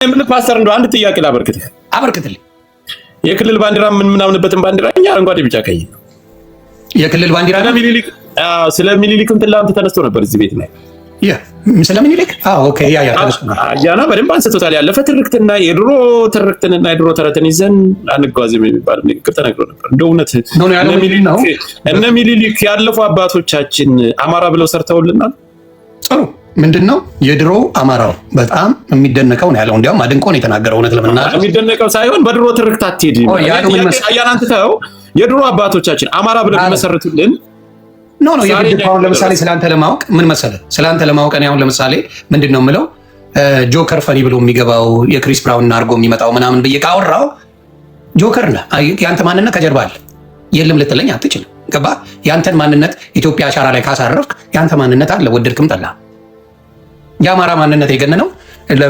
ምን ፓስተር እንደው አንድ ጥያቄ አበርክትልኝ። የክልል ባንዲራ ምን ምናምንበትን ባንዲራ እኛ አረንጓዴ ቢጫ ቀይ ነው የክልል ባንዲራ ነው። ስለ ሚኒሊክ ትላንት ተነስቶ ነበር እዚህ ቤት ላይ ስለ ሚኒሊክ ኦኬ ያና በደንብ አንስቶታል። ያለፈ ትርክትና የድሮ ትርክትንና የድሮ ተረትን ይዘን አንጓዝም የሚባል ንግግር ተነግሮ ነበር። እንደው እውነት እነ ሚኒሊክ ያለፉ አባቶቻችን አማራ ብለው ሰርተውልናል። ጥሩ ምንድነው የድሮ አማራው በጣም የሚደነቀው ነው ያለው። እንዲያውም አድንቆ ነው የተናገረው። እውነት ለምናገር የሚደነቀው ሳይሆን በድሮ ትርክት አትሄድ ያያናንተው የድሮ አባቶቻችን አማራ ብለው መሰረቱልን ኖ የግድፓውን ለምሳሌ ስላንተ ለማወቅ ምን መሰለህ፣ ስላንተ ለማወቅ እኔ አሁን ለምሳሌ ምንድነው የምለው ጆከር ፈኒ ብሎ የሚገባው የክሪስ ብራውን አድርጎ የሚመጣው ምናምን ብዬ ካወራው ጆከር ነህ። ያንተ ማንነት ከጀርባ አለ የለም ልትለኝ አትችልም። ገባ? ያንተን ማንነት ኢትዮጵያ አሻራ ላይ ካሳረፍክ ያንተ ማንነት አለ ወደድክም ጠላ። የአማራ ማንነት የገነነው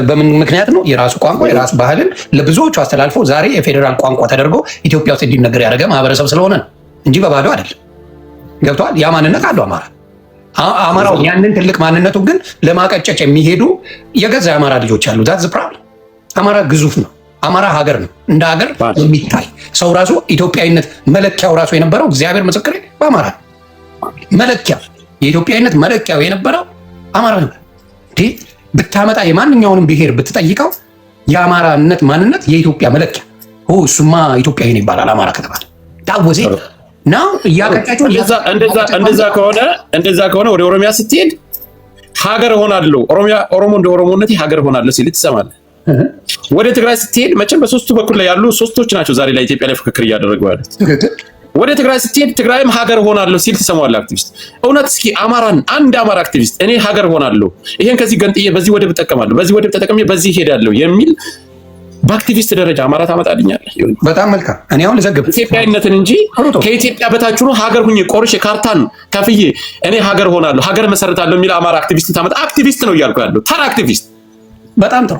በምን ምክንያት ነው? የራሱ ቋንቋ የራሱ ባህልን ለብዙዎቹ አስተላልፎ ዛሬ የፌዴራል ቋንቋ ተደርጎ ኢትዮጵያ ውስጥ እንዲነገር ያደረገ ማህበረሰብ ስለሆነ ነው እንጂ በባዶ አይደለም። ገብቷል? ያ ማንነት አለው አማራው። ያንን ትልቅ ማንነቱ ግን ለማቀጨጭ የሚሄዱ የገዛ የአማራ ልጆች አሉ። ዛት ፕሮብለም። አማራ ግዙፍ ነው። አማራ ሀገር ነው። እንደ ሀገር የሚታይ ሰው ራሱ ኢትዮጵያዊነት መለኪያው ራሱ የነበረው እግዚአብሔር ምስክሬ በአማራ መለኪያ የኢትዮጵያዊነት መለኪያው የነበረው አማራ ነበር። ብታመጣ የማንኛውንም ብሔር ብትጠይቀው የአማራነት ማንነት የኢትዮጵያ መለኪያ እሱማ ኢትዮጵያዊ ነው ይባላል። አማራ ከተባለ ታወዜ ነው እያቀጫቸው። እንደዛ ከሆነ ወደ ኦሮሚያ ስትሄድ ሀገር ሆናለሁ ኦሮሞ እንደ ኦሮሞነቴ ሀገር ሆናለሁ ሲል ትሰማለህ። ወደ ትግራይ ስትሄድ መቼም በሶስቱ በኩል ላይ ያሉ ሶስቶች ናቸው ዛሬ ላይ ኢትዮጵያ ላይ ፍክክር እያደረጉ ያሉት። ወደ ትግራይ ስትሄድ ትግራይም ሀገር ሆናለሁ ሲል ትሰማዋለህ። አክቲቪስት እውነት እስኪ አማራን አንድ አማራ አክቲቪስት እኔ ሀገር ሆናለሁ ይሄን ከዚህ ገንጥዬ በዚህ ወደብ እጠቀማለሁ በዚህ ወደብ ተጠቅሜ በዚህ ሄዳለሁ የሚል በአክቲቪስት ደረጃ አማራ ታመጣልኛለህ? በጣም መልካም። እኔ አሁን ልዘግብ ኢትዮጵያዊነትን እንጂ ከኢትዮጵያ በታች ሆኖ ሀገር ሁኜ ቆርሼ ካርታን ከፍዬ እኔ ሀገር ሆናለሁ ሀገር መሰረታለሁ የሚል አማራ አክቲቪስት ታመጣ። አክቲቪስት ነው እያልኩ ያለው ተራ አክቲቪስት። በጣም ጥሩ።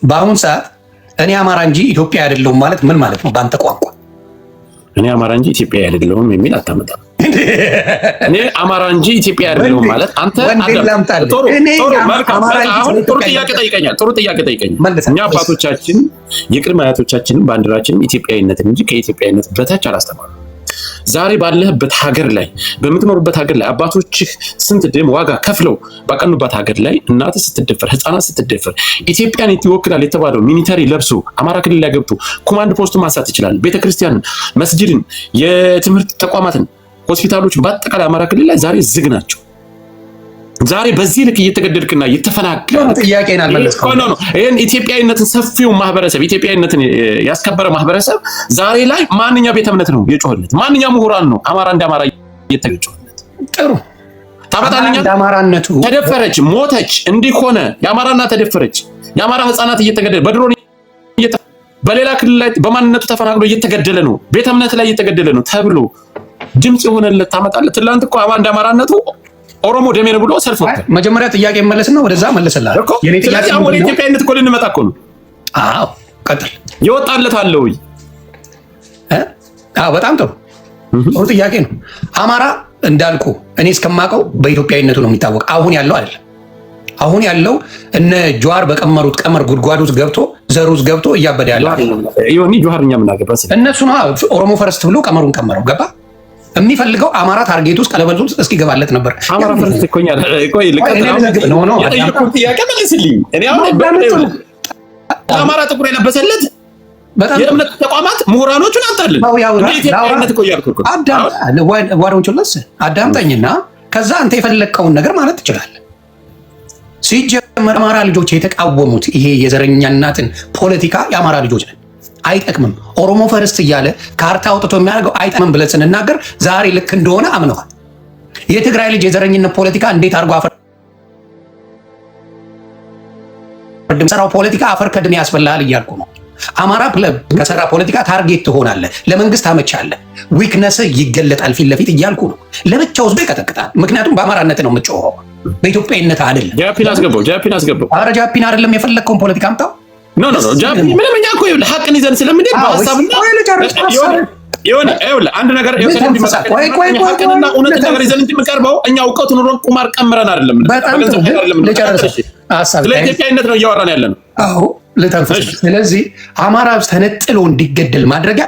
በአሁን ሰዓት እኔ አማራ እንጂ ኢትዮጵያ አይደለሁም ማለት ምን ማለት ነው በአንተ ቋንቋ? እኔ አማራ እንጂ ኢትዮጵያ አይደለሁም የሚል አታመጣም። እኔ አማራ እንጂ ኢትዮጵያ አይደለሁም ማለት አንተ ጥሩ ጥያቄ ጠይቀኛል። እኛ አባቶቻችን የቅድመ አያቶቻችንን ባንዲራችንን ኢትዮጵያዊነትን እንጂ ከኢትዮጵያዊነት በታች አላስተማሩም። ዛሬ ባለህበት ሀገር ላይ በምትኖርበት ሀገር ላይ አባቶችህ ስንት ደም ዋጋ ከፍለው ባቀኑበት ሀገር ላይ እናት ስትደፈር ህፃናት ስትደፈር ኢትዮጵያን ይወክላል የተባለው ሚኒተሪ ለብሶ አማራ ክልል ላይ ገብቶ ኮማንድ ፖስቱን ማንሳት ይችላል። ቤተክርስቲያንን፣ መስጂድን፣ የትምህርት ተቋማትን፣ ሆስፒታሎችን በአጠቃላይ አማራ ክልል ላይ ዛሬ ዝግ ናቸው። ዛሬ በዚህ ልክ እየተገደልክና እየተፈናቀልክ ጥያቄን አልመለስከው ነው። ይሄን ኢትዮጵያዊነትን ሰፊው ማህበረሰብ ኢትዮጵያዊነትን ያስከበረ ማህበረሰብ ዛሬ ላይ ማንኛ ቤተ እምነት ነው የጮህለት? ማንኛ ምሁራን ነው አማራ እንደ አማራ እየተገጨለት? ጥሩ ታበታለኛ አማራነቱ ተደፈረች፣ ሞተች፣ እንዲህ ሆነ። የአማራና ተደፈረች። የአማራ ህፃናት እየተገደለ በድሮን በሌላ ክልል ላይ በማንነቱ ተፈናቅሎ እየተገደለ ነው። ቤተ እምነት ላይ እየተገደለ ነው ተብሎ ድምጽ የሆነለት ታመጣለህ? ትላንት እኮ እንደ አማራነቱ ኦሮሞ ደሜ ነው ብሎ ሰልፍ ወጣ። መጀመሪያ ጥያቄ መለስና ወደዛ መለሰላል። የኔ ጥያቄ አሁን ወደ ኢትዮጵያዊነት እኮ ልንመጣ እኮ ነው። አዎ ቀጥል። ይወጣለት አለ ወይ? በጣም ጥሩ ጥያቄ ነው። አማራ እንዳልኩ እኔ እስከማውቀው በኢትዮጵያዊነቱ ነው የሚታወቅ። አሁን ያለው አይደለም። አሁን ያለው እነ ጀዋር በቀመሩት ቀመር ጉድጓድ ውስጥ ገብቶ ዘር ውስጥ ገብቶ እያበደ ያለው ይሁን ጀዋርኛ ምን አገባስ? እነሱ ነው ኦሮሞ ፈረስት ብሎ ቀመሩን ቀመረው ገባ። የሚፈልገው አማራ ታርጌት ውስጥ ቀለበት ውስጥ እስኪገባለት ነበር። አማራ ፈረስት እኮኛል። ቆይ የጠየቁት ጥያቄ መልስልኝ። እኔ አሁን አማራ ጥቁር የለበሰለት የእምነት ተቋማት ምሁራኖቹን አንጣልን ኢትዮጵያዊነት እኮ እያልኩ እኮ አዳምጠኝና ከዛ አንተ የፈለግከውን ነገር ማለት ትችላለህ። ሲጀመር አማራ ልጆች የተቃወሙት ይሄ የዘረኛናትን ፖለቲካ የአማራ ልጆች ነን። አይጠቅምም። ኦሮሞ ፈርስት እያለ ካርታ አውጥቶ የሚያደርገው አይጠቅምም ብለን ስንናገር ዛሬ ልክ እንደሆነ አምነዋል። የትግራይ ልጅ የዘረኝነት ፖለቲካ እንዴት አድርጎ አፈር ሰራው ፖለቲካ አፈር ከድሜ ያስበላል እያልኩ ነው። አማራ ከሰራ ፖለቲካ ታርጌት ትሆናለህ፣ ለመንግስት አመቻለህ፣ ዊክነስ ይገለጣል ፊት ለፊት እያልኩ ነው። ለብቻው ህዝብ ይቀጠቅጣል። ምክንያቱም በአማራነት ነው የምትጮኸው፣ በኢትዮጵያዊነት አይደለም። ጃፒን አስገባው። ኧረ ጃፒን አይደለም የፈለግከውን ፖለቲካ አምጣው። ኖ ጃፒን ምንም እኛ እኮ ይኸውልህ ሀቅን ይዘን ስለምንሄድ በሀሳብና ይኸውልህ አንድ ነገር ሀቅንና እውነት ነገር ይዘን እንጂ የምንቀርበው እኛ እውቀቱን ኑሮን ቁማር ቀምረን አይደለም። በጣም ልጨርስ። ስለ ኢትዮጵያዊነት ነው እያወራን ያለ ነው። ልተንፍስ። ስለዚህ አማራ ተነጥሎ እንዲገደል ማድረጊያ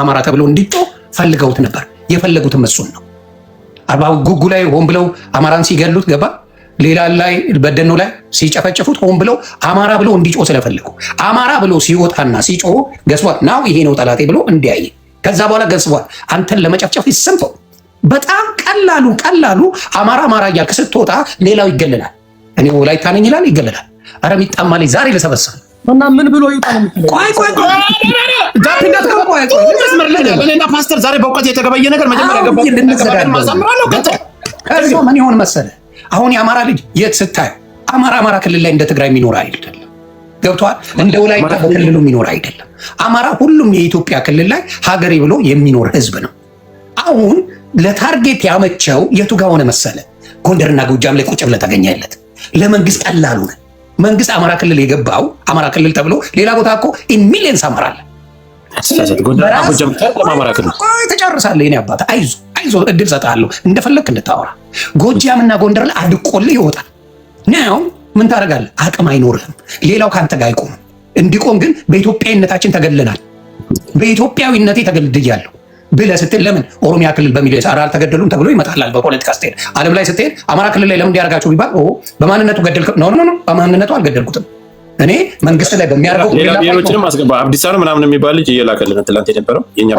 አማራ ተብሎ እንዲጮህ ፈልገውት ነበር። የፈለጉትም እሱን ነው። አርባ ጉጉ ላይ ሆን ብለው አማራን ሲገሉት ገባ። ሌላ ላይ በደኖ ላይ ሲጨፈጭፉት ሆን ብለው አማራ ብሎ እንዲጮህ ስለፈለጉ አማራ ብሎ ሲወጣና ሲጮህ ገስቧል ናው ይሄ ነው ጠላቴ ብሎ እንዲያይ ከዛ በኋላ ገስቧል አንተን ለመጨፍጨፍ ይሰምተው በጣም ቀላሉ አማራ እያልክ ስትወጣ ሌላው ይገለላል። እኔ ወላይታ ነኝ ይላል ይገለላል። አረ ሚጣማ ላይ ዛሬ ለሰበሰብ እና ምን ብሎ ይውጣል? ቆይ እኔና ፓስተር ዛሬ በእውቀት የተገበየ ነገር መጀመሪያ ከዛ ምን ይሆን መሰለህ አሁን የአማራ ልጅ የት ስታይ አማራ ክልል ላይ እንደ ትግራይ የሚኖር አይደለም። ገብቷል? እንደ ወላይታ በክልሉ የሚኖር አይደለም። አማራ ሁሉም የኢትዮጵያ ክልል ላይ ሀገሬ ብሎ የሚኖር ህዝብ ነው። አሁን ለታርጌት ያመቸው የቱ ጋር ሆነ መሰለ? ጎንደርና ጎጃም ላይ ቁጭ ብለህ ተገኘለት። ለመንግስት ቀላሉ ነው። መንግስት አማራ ክልል የገባው አማራ ክልል ተብሎ ሌላ ቦታ እኮ ሚሊየንስ አማራ አለ። ተጨርሳለህ። የኔ አባት አይዞ እድል ሰጥሃለሁ እንደፈለግክ እንድታወራ። ጎጃምና ጎንደር ላይ አድቆልህ ይወጣል። ናው ምን ታደርጋለህ? አቅም አይኖርህም። ሌላው ከአንተ ጋር አይቆምም። እንዲቆም ግን በኢትዮጵያዊነታችን ተገልለናል። በኢትዮጵያዊነቴ ተገልድያለሁ ብለህ ስትል ለምን ኦሮሚያ ክልል በሚል ሳራ አልተገደሉም ተብሎ ይመጣላል። በፖለቲካ ስትሄድ ዓለም ላይ ስትሄድ አማራ ክልል ላይ ለምን እንዲያደርጋቸው ቢባል በማንነቱ ገደልክ። ኖ በማንነቱ አልገደልኩትም። እኔ መንግስት ላይ በሚያደርገው ሌሎችንም አስገባ። አብዲሳ ነው ምናምን የሚባል ልጅ እየላከልን ትላንት የነበረው የኛ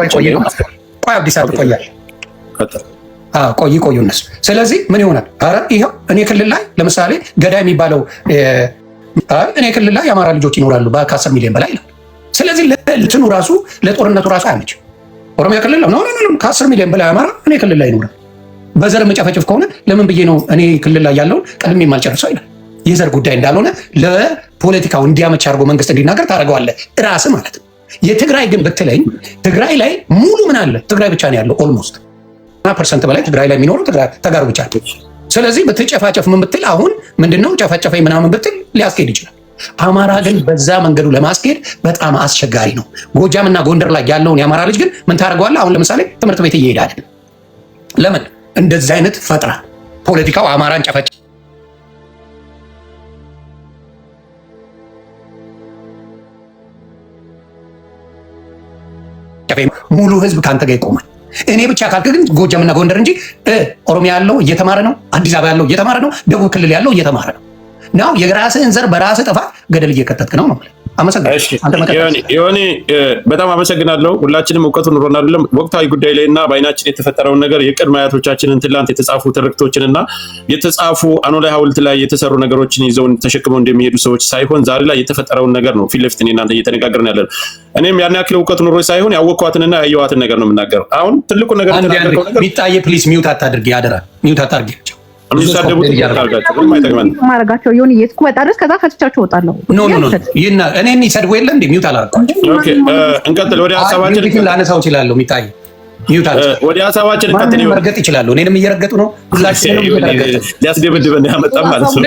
ቆይ አብዲሳ ትቆያለህ። ቆዩ እነሱ። ስለዚህ ምን ይሆናል? ኧረ ይኸው እኔ ክልል ላይ ለምሳሌ ገዳ የሚባለው እኔ ክልል ላይ የአማራ ልጆች ይኖራሉ ከ10 ሚሊዮን በላይ ነው። ስለዚህ ለትኑ ራሱ ለጦርነቱ ራሱ አያመችም። ኦሮሚያ ክልል ነው ከ10 ሚሊዮን በላይ አማራ እኔ ክልል ላይ ይኖራል። በዘር መጨፈጨፍ ከሆነ ለምን ብዬ ነው እኔ ክልል ላይ ያለውን ቀድሜ የማልጨርሰው ይላል። የዘር ጉዳይ እንዳልሆነ ለፖለቲካው እንዲያመች አድርጎ መንግስት እንዲናገር ታደርገዋለህ ራስህ ማለት ነው። የትግራይ ግን ብትለኝ ትግራይ ላይ ሙሉ ምን አለ? ትግራይ ብቻ ነው ያለው ኦልሞስት 90% በላይ ትግራይ ላይ የሚኖረው ተጋሩ ብቻ ነው። ስለዚህ ብትጨፋጨፍ ምን ብትል አሁን ምንድነው ጨፈጨፈኝ ምናምን ብትል ሊያስኬድ ይችላል። አማራ ግን በዛ መንገዱ ለማስኬድ በጣም አስቸጋሪ ነው። ጎጃምና ጎንደር ላይ ያለውን የአማራ ልጅ ግን ምን ታደርገዋለህ? አሁን ለምሳሌ ትምህርት ቤት እየሄደ አይደለም። ለምን እንደዚህ አይነት ፈጥራ ፖለቲካው አማራን ጨፈጨ ሙሉ ህዝብ ካንተ ጋር ይቆማል። እኔ ብቻ ካልክ ግን ጎጃምና ጎንደር እንጂ ኦሮሚያ ያለው እየተማረ ነው፣ አዲስ አበባ ያለው እየተማረ ነው፣ ደቡብ ክልል ያለው እየተማረ ነው። ናው የራስህን ዘር በራስህ ጥፋት ገደል እየከተትክ ነው ማለት። ዮኒ በጣም አመሰግናለሁ። ሁላችንም እውቀቱ ኑሮን አይደለም ወቅታዊ ጉዳይ ላይ እና በአይናችን የተፈጠረውን ነገር የቅድመ አያቶቻችንን ትላንት የተጻፉ ትርክቶችን እና የተጻፉ አኖላይ ሐውልት ላይ የተሰሩ ነገሮችን ይዘው ተሸክመው እንደሚሄዱ ሰዎች ሳይሆን ዛሬ ላይ የተፈጠረውን ነገር ነው ፊት ለፊት እናንተ እየተነጋገርን ያለ ነው። እኔም ያን ያክል እውቀቱ ኑሮ ሳይሆን ያወቅኳትንና ያየኋትን ነገር ነው የምናገረው። አሁን ትልቁ ነገር ሚጣዬ ፕሊስ ሚውት አታድርጊ፣ አደራ ሚውት አታድርጊ። ማረጋቸው ይሁን እስክመጣ ድረስ ከዛ ፈትቻቸው እወጣለሁ። እኔን ይሰድቡ የለ እንደ ሚውት አላደረኳቸው። እንቀጥል። ወደ ሀሳባችን ላነሳው እችላለሁ። ሚጣዬ ወደ ሀሳባችን እንቀጥል። መርገጥ ይችላሉ። እኔንም እየረገጡ ነው። ሊያስደበድበን ያመጣ ማለት ነው።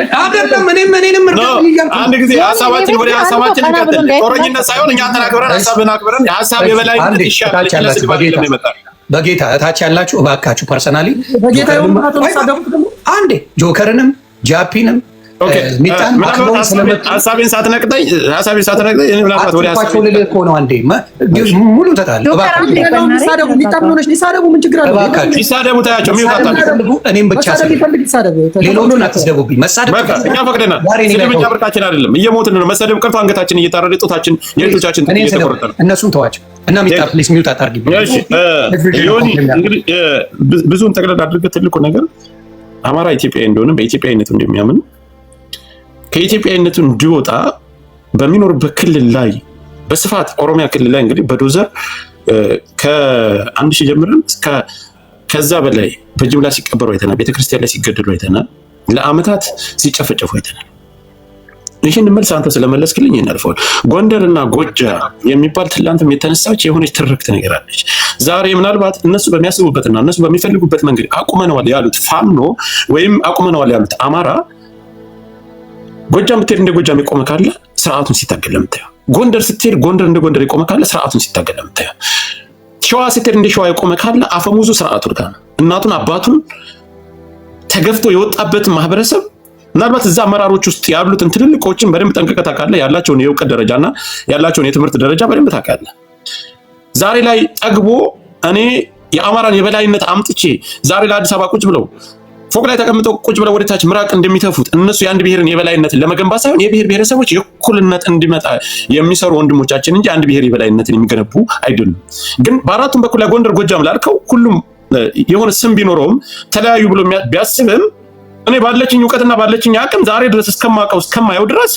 እኔንም አንድ ጊዜ ሀሳባችን ወደ ሀሳባችን እንቀጥል። ጦረኝነት ሳይሆን እኛ ተናግረን ሀሳብን አክብረን የሀሳብ የበላይነት ይሻላል። በጌታ እታች ያላችሁ እባካችሁ ፐርሰናሊ አንዴ ጆከርንም ጃፒንም ሚጣን ሀሳቤን ሳትነቅጠኝ ምናልባት ወደ ሀሳብ ልልህ እኮ ነው። አንዴ ሙሉ ተጣል ይሳደቡ ታያቸው። እኔም ብቻ ሌሎቹን አትስደቡብኝ። መሳደብ እኛ ፈቅደናል። ስድብ እኛ ብርቃችን አይደለም። እየሞትን ነው። መሰደብ ቀርቶ አንገታችን እየታረደ ጦታችን የእህቶቻችን እየተቆረጠ ነው። እነሱን ተዋቸው እና ሚጣ ፕሊስ ሚውት አታርጊ። እንግዲህ ብዙን ጠቅለል አድርገህ ትልቁ ነገር አማራ ኢትዮጵያዊ እንደሆነ በኢትዮጵያዊነቱ እንደሚያምን ከኢትዮጵያዊነቱ እንዲወጣ በሚኖርበት ክልል ላይ በስፋት ኦሮሚያ ክልል ላይ እንግዲህ በዶዘር ከ1000 ጀምረን ከዛ በላይ በጅምላ ሲቀበሩ አይተናል። ቤተክርስቲያን ላይ ሲገደሉ አይተናል። ለአመታት ሲጨፈጨፉ አይተናል። ይህን መልስ አንተ ስለመለስክልኝ እናልፈዋል። ጎንደርና ጎጃም የሚባል ትላንትም የተነሳች የሆነች ትርክት ነገር አለች። ዛሬ ምናልባት እነሱ በሚያስቡበትና እነሱ በሚፈልጉበት መንገድ አቁመነዋል ያሉት ፋኖ ወይም አቁመነዋል ያሉት አማራ ጎጃም ብትሄድ እንደ ጎጃም የቆመ ካለ ስርዓቱን ሲታገል ለምታየው፣ ጎንደር ስትሄድ ጎንደር እንደ ጎንደር የቆመ ካለ ስርዓቱን ሲታገል ለምታየው፣ ሸዋ ስትሄድ እንደ ሸዋ የቆመ ካለ አፈሙዙ ስርዓቱ ጋር ነው። እናቱን አባቱን ተገፍቶ የወጣበትን ማህበረሰብ ምናልባት እዛ አመራሮች ውስጥ ያሉትን ትልልቆችን በደንብ ጠንቅቀህ ታውቃለህ። ያላቸውን የእውቀት ደረጃና ያላቸውን የትምህርት ደረጃ በደንብ ታውቃለህ። ዛሬ ላይ ጠግቦ እኔ የአማራን የበላይነት አምጥቼ ዛሬ ለአዲስ አበባ ቁጭ ብለው ፎቅ ላይ ተቀምጠው ቁጭ ብለው ወደታች ምራቅ እንደሚተፉት እነሱ የአንድ ብሔርን የበላይነትን ለመገንባት ሳይሆን የብሔር ብሔረሰቦች የእኩልነት እንዲመጣ የሚሰሩ ወንድሞቻችን እንጂ አንድ ብሔር የበላይነትን የሚገነቡ አይደሉም። ግን በአራቱም በኩል ላይ ጎንደር፣ ጎጃም ላልከው ሁሉም የሆነ ስም ቢኖረውም ተለያዩ ብሎ ቢያስብም እኔ ባለችኝ እውቀትና ባለችኝ አቅም ዛሬ ድረስ እስከማውቀው እስከማየው ድረስ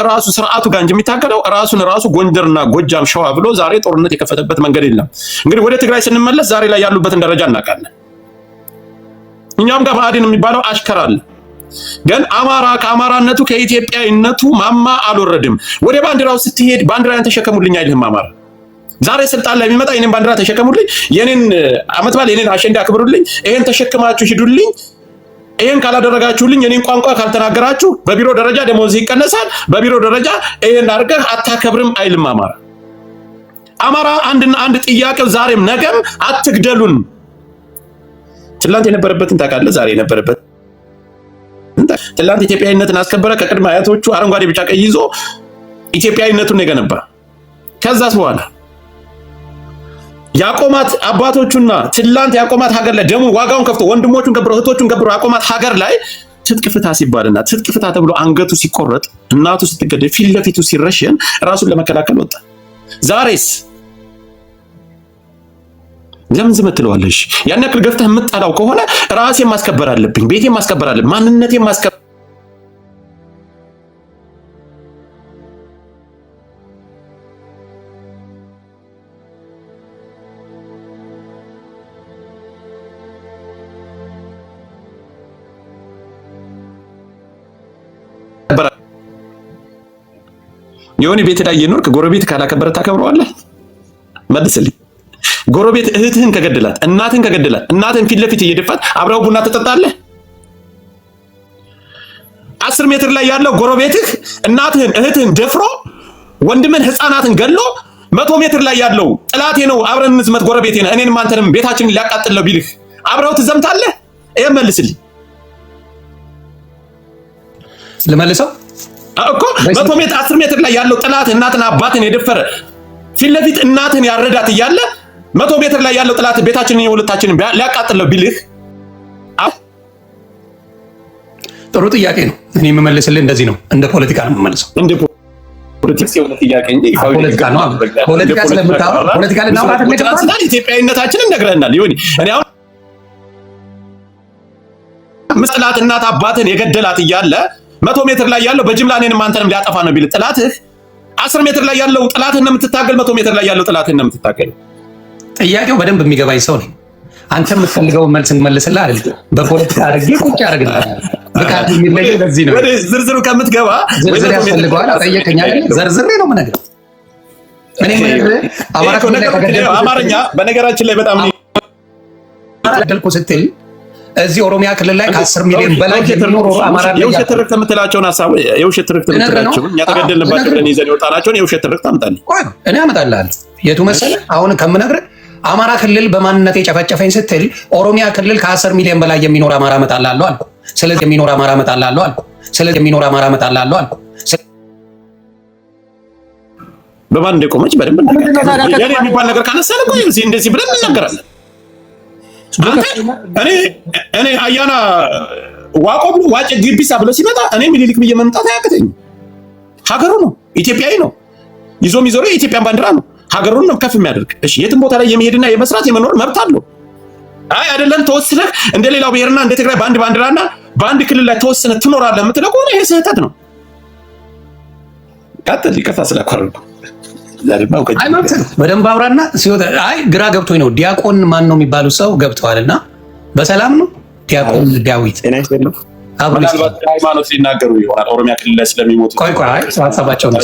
ራሱ ስርዓቱ ጋር እንጂ የሚታገለው ራሱ ጎንደርና ጎጃም ሸዋ ብሎ ዛሬ ጦርነት የከፈተበት መንገድ የለም። እንግዲህ ወደ ትግራይ ስንመለስ ዛሬ ላይ ያሉበትን ደረጃ እናውቃለን። እኛም ጋር ብአዴን የሚባለው አሽከር አለ። ግን አማራ ከአማራነቱ ከኢትዮጵያዊነቱ ማማ አልወረድም። ወደ ባንዲራው ስትሄድ ባንዲራን ተሸከሙልኝ አይልህም አማራ። ዛሬ ስልጣን ላይ የሚመጣ የኔን ባንዲራ ተሸከሙልኝ፣ የኔን አመት በዓል የኔን አሸንዳ አክብሩልኝ፣ ይሄን ተሸክማችሁ ሂዱልኝ፣ ይሄን ካላደረጋችሁልኝ የኔን ቋንቋ ካልተናገራችሁ በቢሮ ደረጃ ደሞዝ ይቀነሳል፣ በቢሮ ደረጃ ይሄን አድርገህ አታከብርም አይልም አማራ። አማራ አንድና አንድ ጥያቄው ዛሬም ነገም አትግደሉን። ትላንት የነበረበትን ታውቃለህ፣ ዛሬ የነበረበት ትላንት ኢትዮጵያዊነትን አስከበረ። ከቅድመ አያቶቹ አረንጓዴ ቢጫ ቀይ ይዞ ኢትዮጵያዊነቱን የገነባ ከዛስ በኋላ ያቆማት አባቶቹና ትላንት ያቆማት ሀገር ላይ ደሙ ዋጋውን ከፍቶ ወንድሞቹን ገብሮ እህቶቹን ገብሮ ያቆማት ሀገር ላይ ትጥቅ ፍታ ሲባልና ትጥቅ ፍታ ተብሎ አንገቱ ሲቆረጥ እናቱ ስትገደል ፊት ለፊቱ ሲረሸን ራሱን ለመከላከል ወጣ። ዛሬስ ለምን ዝም ትለዋለሽ? ያን ያክል ገፍተህ የምትጣላው ከሆነ ራሴን ማስከበር አለብኝ፣ ቤቴን ማስከበር አለብኝ፣ ማንነቴን ማስከበር የሆነ ቤት ላይ የኖርክ ጎረቤት ካላከበረ ታከብረዋለህ? መልስልኝ። ጎረቤት እህትህን ከገደላት እናትህን ከገደላት እናትህን ፊት ለፊት እየደፋት አብረው ቡና ትጠጣለህ? 10 ሜትር ላይ ያለው ጎረቤትህ እናትህን እህትህን ደፍሮ ወንድምን ህፃናትን ገሎ 100 ሜትር ላይ ያለው ጥላቴ ነው አብረን እንዝመት ጎረቤቴ ነው እኔንም አንተንም ቤታችንን ሊያቃጥል ነው ቢልህ አብረው ትዘምታለህ? ይሄን መልስልኝ። ልመልሰው እኮ 100 ሜትር 10 ሜትር ላይ ያለው ጥላት እናትና አባትን የደፈረ ፊት ለፊት እናትን ያረዳት እያለ 100 ሜትር ላይ ያለው ጥላት ቤታችንን የሁለታችንን ሊያቃጥለው ቢልህ? ጥሩ ጥያቄ ነው። እኔ የምመልስልህ እንደዚህ ነው፣ እንደ ፖለቲካ ነው የምመልሰው። እንደ ፖለቲክስ የሆነ ጥያቄ እንጂ ፖለቲካ ነው። ፖለቲካ ስለምታወራ ፖለቲካ ልናወራ ተመጣጣኝ ኢትዮጵያዊነታችንን ነግረናል። ይሁን እኔ አሁን ምስላት እናት አባትን የገደላት እያለ 100 ሜትር ላይ ያለው በጅምላ እኔንም አንተንም ሊያጠፋ ነው ቢል ጥላትህ 10 ሜትር ላይ ያለው ጥላትህን ነው የምትታገል፣ 100 ሜትር ላይ ያለው ጥላትህን ነው የምትታገል። ጥያቄው በደንብ የሚገባኝ ሰው ነኝ። አንተ የምትፈልገውን መልስ እንመልስልህ አይደል? በፖለቲካ አድርጌ ቁጭ አድርግልህ። ብቃት የሚለየው ለዚህ ነው። ወደ ዝርዝሩ ከምትገባ ዝርዝር ያስፈልገዋል። ጠየቀኝ አይደል? ዘርዝሬ ነው የምነግርህ። እኔ አማርኛ በነገራችን ላይ በጣም ገደልኩ ስትል እዚህ ኦሮሚያ ክልል ላይ ከ10 ሚሊዮን በላይ የሚኖሩ አማራ ላይ የውሸት ትርክት የምትላቸውን ሀሳብ የውሸት ትርክት የምትላቸውን ያተገደልንባቸው ብለን ይዘን የወጣናቸውን የውሸት ትርክት አምጣልኝ። እኔ አመጣልሃለሁ። የቱ መሰለህ? አሁን ከምነግርህ አማራ ክልል በማንነት የጨፈጨፈኝ ስትል ኦሮሚያ ክልል ከ10 ሚሊዮን በላይ የሚኖር አማራ እመጣልሃለሁ አልኩ። ስለዚህ የሚኖር አማራ እመጣልሃለሁ አልኩ። ስለዚህ የሚኖር አማራ እመጣልሃለሁ አልኩ። በማን እንደቆመች በደንብ ያኔ የሚባል ነገር ካነሳን እኮ እንደዚህ ብለን እንናገራለን። እኔ አያና ዋቆ ብሎ ዋጭ ግቢሳ ብሎ ሲመጣ እኔ ምኒልክ ብዬ መምጣት አያቅተኝም። ሀገሩ ነው፣ ኢትዮጵያዊ ነው። ይዞ የሚዞረው የኢትዮጵያን ባንዲራ ነው። ሀገሩን ነው ከፍ የሚያደርግ። እሺ የትም ቦታ ላይ የመሄድና የመስራት የመኖር መብት አለው። አይ አይደለም ተወስነህ እንደ ሌላው ብሔርና እንደ ትግራይ በአንድ ባንዲራና በአንድ ክልል ላይ ተወስነህ ትኖራለህ የምትለው ከሆነ ይሄ ስህተት ነው። ቀጥል። ይከፋ ስላኳረኩ በደንብ አውራና ሲወጣ አይ ግራ ገብቶኝ ነው። ዲያቆን ማን ነው የሚባሉ ሰው ገብተዋልና በሰላም ነው ዲያቆን ዳዊት ሃይማኖት ሊናገሩ ይሆናል ኦሮሚያ ክልል ላይ ስለሚሞቱ ሀሳባቸው ነው።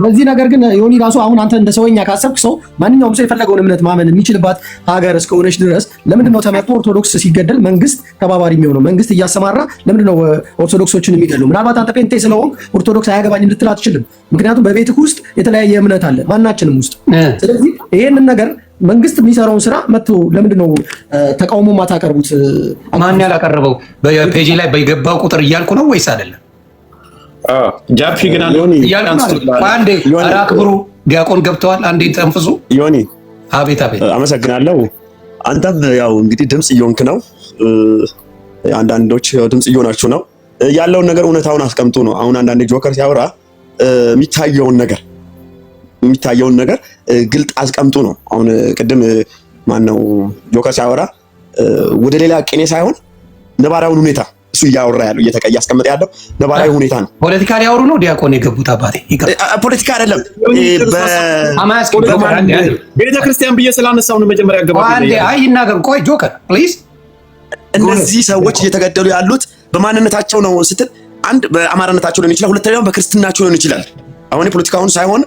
በዚህ ነገር ግን ዮኒ ራሱ አሁን አንተ እንደ ሰውኛ ካሰብክ ሰው ማንኛውም ሰው የፈለገውን እምነት ማመን የሚችልባት ሀገር እስከሆነች ድረስ ለምንድነው ተመርጦ ኦርቶዶክስ ሲገደል መንግስት ተባባሪ የሚሆነው? መንግስት እያሰማራ ለምንድነው ኦርቶዶክሶችን የሚገድለው? ምናልባት አንተ ፔንቴ ስለሆንክ ኦርቶዶክስ አያገባኝም ልትል አትችልም። ምክንያቱም በቤትህ ውስጥ የተለያየ እምነት አለ ማናችንም ውስጥ። ስለዚህ ይሄንን ነገር መንግስት የሚሰራውን ስራ መጥቶ ለምንድን ነው ተቃውሞ ማታቀርቡት? ማን ያላቀረበው? በፔጂ ላይ በገባው ቁጥር እያልኩ ነው ወይስ አይደለም? ጃፒ ግን አንዴ አክብሩ። ዲያቆን ገብተዋል። አንዴ ተንፍሱ። ዮኒ አቤት አቤት። አመሰግናለሁ። አንተም ያው እንግዲህ ድምጽ እየሆንክ ነው። አንዳንዶች ድምጽ እየሆናችሁ ነው። ያለውን ነገር እውነታውን አስቀምጡ ነው። አሁን አንዳንድ ጆከር ሲያወራ የሚታየውን ነገር ግልጥ አስቀምጡ ነው። አሁን ቅድም ማነው ጆከር ሲያወራ ወደ ሌላ ቅኔ ሳይሆን ነባራዊ ሁኔታ እሱ እያወራ ያለው እያስቀመጠ ያለው ነባራዊ ሁኔታ ነው። ፖለቲካ ሊያወሩ ነው ዲያቆን የገቡት አባቴ። ፖለቲካ አይደለም። ቤተክርስቲያን ብዬ ስላነሳው ነው መጀመሪያ ገባ። አይ ይናገሩ። ቆይ ጆከር ፕሊዝ። እነዚህ ሰዎች እየተገደሉ ያሉት በማንነታቸው ነው ስትል፣ አንድ በአማራነታቸው ሊሆን ይችላል፣ ሁለተኛው በክርስትናቸው ሊሆን ይችላል። አሁን የፖለቲካውን ሳይሆን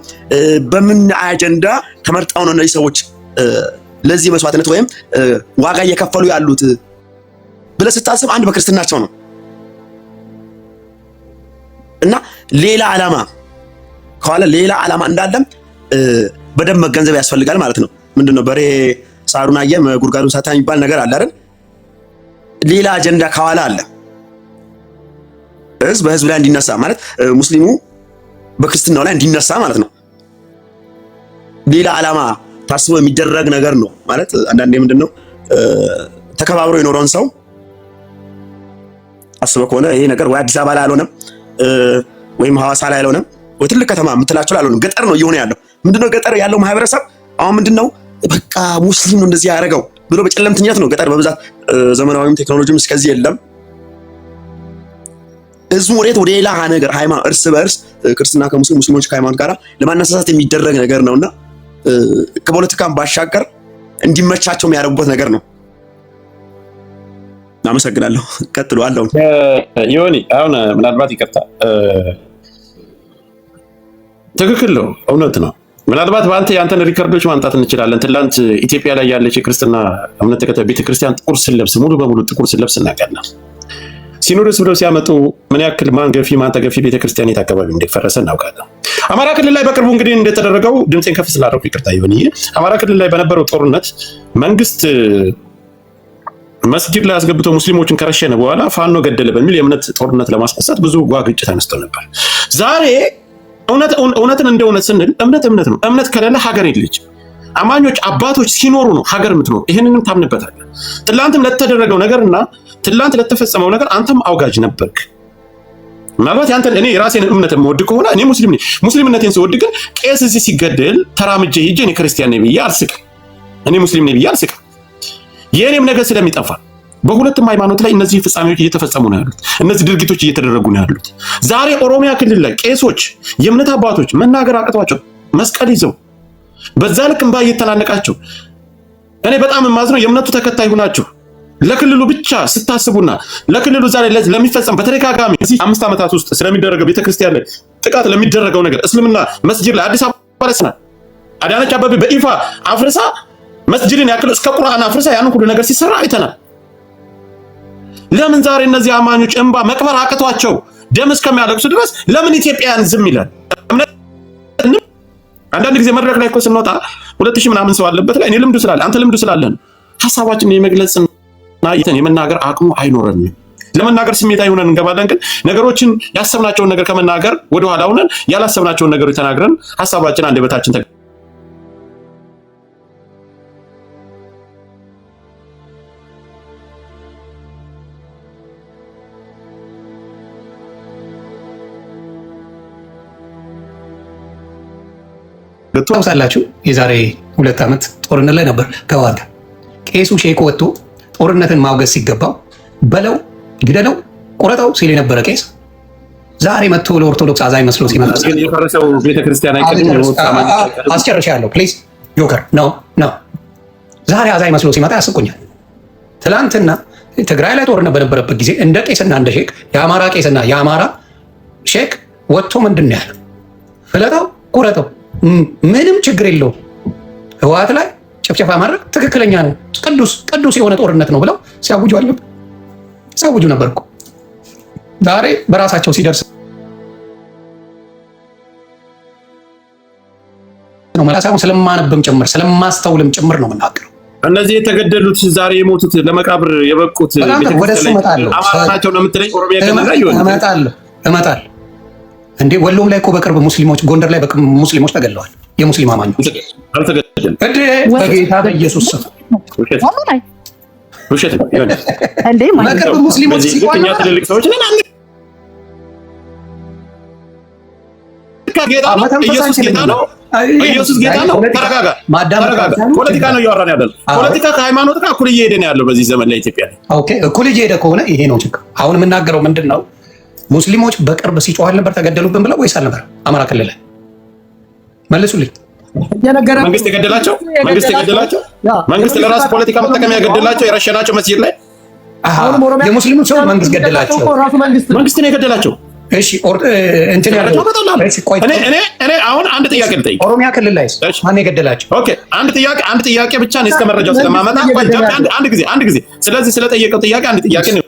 በምን አጀንዳ ተመርጠው ነው እነዚህ ሰዎች ለዚህ መስዋዕትነት ወይም ዋጋ እየከፈሉ ያሉት ብለህ ስታስብ አንድ በክርስትናቸው ነው እና ሌላ ዓላማ ከኋላ ሌላ ዓላማ እንዳለም በደንብ መገንዘብ ያስፈልጋል ማለት ነው። ምንድነው በሬ ሳሩን አየ ጉድጓዱን ሳታ የሚባል ነገር አለ አይደል? ሌላ አጀንዳ ከኋላ አለ። ህዝብ በህዝብ ላይ እንዲነሳ ማለት ሙስሊሙ በክርስትናው ላይ እንዲነሳ ማለት ነው። ሌላ ዓላማ ታስቦ የሚደረግ ነገር ነው ማለት። አንዳንዴ ምንድነው ተከባብሮ የኖረውን ሰው አስበው ከሆነ ይሄ ነገር ወይ አዲስ አበባ ላይ አልሆነም ወይም ሐዋሳ ላይ አልሆነም ወይ ትልቅ ከተማ የምትላቸው ላይ አልሆነም፣ ገጠር ነው እየሆነ ያለው። ምንድነው ገጠር ያለው ማህበረሰብ አሁን ምንድነው በቃ ሙስሊም ነው እንደዚህ ያደረገው ብሎ በጨለምተኝነት ነው ገጠር በብዛት ዘመናዊም ቴክኖሎጂም እስከዚህ የለም። ህዝቡ ወደ ሌላ ነገር ሃይማኖት እርስ በእርስ ክርስትና ከሙስሊም ሙስሊሞች ከሃይማኖት ጋር ለማነሳሳት የሚደረግ ነገር ነውና ከፖለቲካም ባሻገር እንዲመቻቸው የሚያደርጉበት ነገር ነው። አመሰግናለሁ። ቀጥሉ አለው ዮኒ። አሁን ምናልባት ይቅርታ፣ ትክክል ነው፣ እውነት ነው። ምናልባት በአንተ የአንተን ሪከርዶች ማምጣት እንችላለን። ትላንት ኢትዮጵያ ላይ ያለች የክርስትና እምነት ተከታይ ቤተክርስቲያን ጥቁር ስለብስ ሙሉ በሙሉ ጥቁር ስለብስ እናውቃለን። ሲኖዶስ ብለው ሲያመጡ ምን ያክል ማን ገፊ ማን ተገፊ ቤተክርስቲያን የት አካባቢ እንደፈረሰ እናውቃለን። አማራ ክልል ላይ በቅርቡ እንግዲህ እንደተደረገው ድምፄን ከፍ ስላደረኩ ይቅርታ ይሁን። አማራ ክልል ላይ በነበረው ጦርነት መንግስት መስጊድ ላይ አስገብቶ ሙስሊሞችን ከረሸነ በኋላ ፋኖ ገደለ በሚል የእምነት ጦርነት ለማስነሳት ብዙ ግጭት ተነስተው ነበር። ዛሬ እውነትን እንደ እውነት ስንል እምነት ነው። እምነት ከሌለ ሀገር የለች። አማኞች አባቶች ሲኖሩ ነው ሀገር የምትኖር። ይህንንም ታምንበታለህ። ትላንትም ለተደረገው ነገርና ትላንት ለተፈጸመው ነገር አንተም አውጋጅ ነበርክ። ምናልባት ያንተን እኔ የራሴን እምነት የምወድ ከሆነ እኔ ሙስሊም ነኝ። ሙስሊምነቴን ስወድ ግን ቄስ እዚህ ሲገደል ተራምጄ ሂጄ እኔ ክርስቲያን ነኝ ብዬ አልስቅም። እኔ ሙስሊም ነኝ ብዬ አልስቅም። የእኔም ነገር ስለሚጠፋ በሁለቱም ሃይማኖት ላይ እነዚህ ፍጻሜዎች እየተፈጸሙ ነው ያሉት። እነዚህ ድርጊቶች እየተደረጉ ነው ያሉት። ዛሬ ኦሮሚያ ክልል ላይ ቄሶች፣ የእምነት አባቶች መናገር አቅቷቸው መስቀል ይዘው በዛ ልክ እንባ እየተናነቃቸው፣ እኔ በጣም የማዝነው የእምነቱ ተከታይ ሆናችሁ ለክልሉ ብቻ ስታስቡና ለክልሉ ዛሬ ለሚፈጸም በተደጋጋሚ እዚህ 5 ዓመታት ውስጥ ስለሚደረገው ቤተክርስቲያን ላይ ጥቃት ለሚደረገው ነገር እስልምና መስጂድ ላይ አዲስ አበባ ላይ አዳነች አበቤ በይፋ አፍርሳ መስጂድን ያክል እስከ ቁርአን አፍርሳ ያን ሁሉ ነገር ሲሰራ አይተናል። ለምን ዛሬ እነዚህ አማኞች እንባ መቅበር አቅቷቸው ደም እስከሚያለቅሱ ድረስ ለምን ኢትዮጵያን ዝም ይላል? አንዳንድ ጊዜ መድረክ ላይ እኮ ስንወጣ 2000 ምናምን ሰው አለበት ላይ እኔ ልምዱ ስላለ አንተ ልምዱ ስላለን ሐሳባችንን የመግለጽና የመናገር አቅሙ አይኖረንም። ለመናገር ስሜታዊ ሆነን እንገባለን። ግን ነገሮችን ያሰብናቸውን ነገር ከመናገር ወደኋላ ሆነን ያላሰብናቸውን ነገሮች ተናግረን ሐሳባችን አንደበታችን ታውሳላችሁ። የዛሬ 2 ዓመት ጦርነት ላይ ነበር ከዋጋ ቄሱ ሼክ ወጥቶ ጦርነትን ማውገዝ ሲገባው በለው ግደለው ቁረጠው ሲል የነበረ ቄስ ዛሬ መጥቶ ለኦርቶዶክስ አዛኝ መስሎ ሲመጣ የፈረሰው ቤተክርስቲያን አይቀርም። አስጨርሻለሁ ፕሊዝ ጆከር ነው። ዛሬ አዛኝ መስሎ ሲመጣ ያስቆኛል። ትላንትና ትግራይ ላይ ጦርነት በነበረበት ጊዜ እንደ ቄስና እንደ ሼክ የአማራ ቄስና የአማራ ሼክ ወጥቶ ምንድን ነው ያለው? ፍለጠው ቁረጠው ምንም ችግር የለውም። ህወሓት ላይ ጭፍጨፋ ማድረግ ትክክለኛ ነው፣ ቅዱስ የሆነ ጦርነት ነው ብለው ሲያውጁ ነበር እኮ። ዛሬ በራሳቸው ሲደርስ ነው መላሳውን ስለማነብም ጭምር ስለማስተውልም ጭምር ነው የምናገረው። እነዚህ የተገደሉት ዛሬ የሞቱት ለመቃብር የበቁት ወደሱ እመጣለሁ። አማራቸው ነው የምትለኝ? ኦሮሚያ ክልል ላይ ይሆን? እመጣለሁ እንዴ ወሎም ላይ እኮ በቅርብ ሙስሊሞች ጎንደር ላይ ሙስሊሞች ተገድለዋል። የሙስሊም አማኞች አልተገደሉም እንዴ በጌታ በኢየሱስ ስም ውሸት ነው ይሆን እንዴ? በቅርብ ሙስሊሞች ሲቆኛ ትልልቅ ሰዎች ነን አንድ ጌታ ነው ኢየሱስ ጌታ ነው ኢየሱስ ጌታ ነው። ተረጋጋ። ፖለቲካ ነው እያወራን ያለው። ፖለቲካ ከሃይማኖት ጋር እኩል እየሄደ ነው ያለው በዚህ ዘመን ላይ ኢትዮጵያ ላይ። ኦኬ እኩል እየሄደ ከሆነ ይሄ ነው ችግር። አሁን የምናገረው ምንድን ነው? ሙስሊሞች በቅርብ ሲጮህ ነበር ተገደሉብን ብለው ወይስ አልነበረ? አማራ ክልል ላይ መልሱልኝ። መንግስት የገደላቸው መንግስት ለራስ ፖለቲካ መጠቀሚያ የገደላቸው የረሸናቸው መስጂድ ላይ የሙስሊሙ ሰው መንግስት ገደላቸው። መንግስት ነው የገደላቸው። እሺ እንትን ያለው እኔ አሁን አንድ ጥያቄ ልጠይቅ። ኦሮሚያ ክልል ላይ ማን የገደላቸው? ኦኬ አንድ ጥያቄ ብቻ ነው እስከ መረጃው ስለማመጣ አንድ ጊዜ ስለዚህ ስለጠየቀው ጥያቄ አንድ ጥያቄ ነው።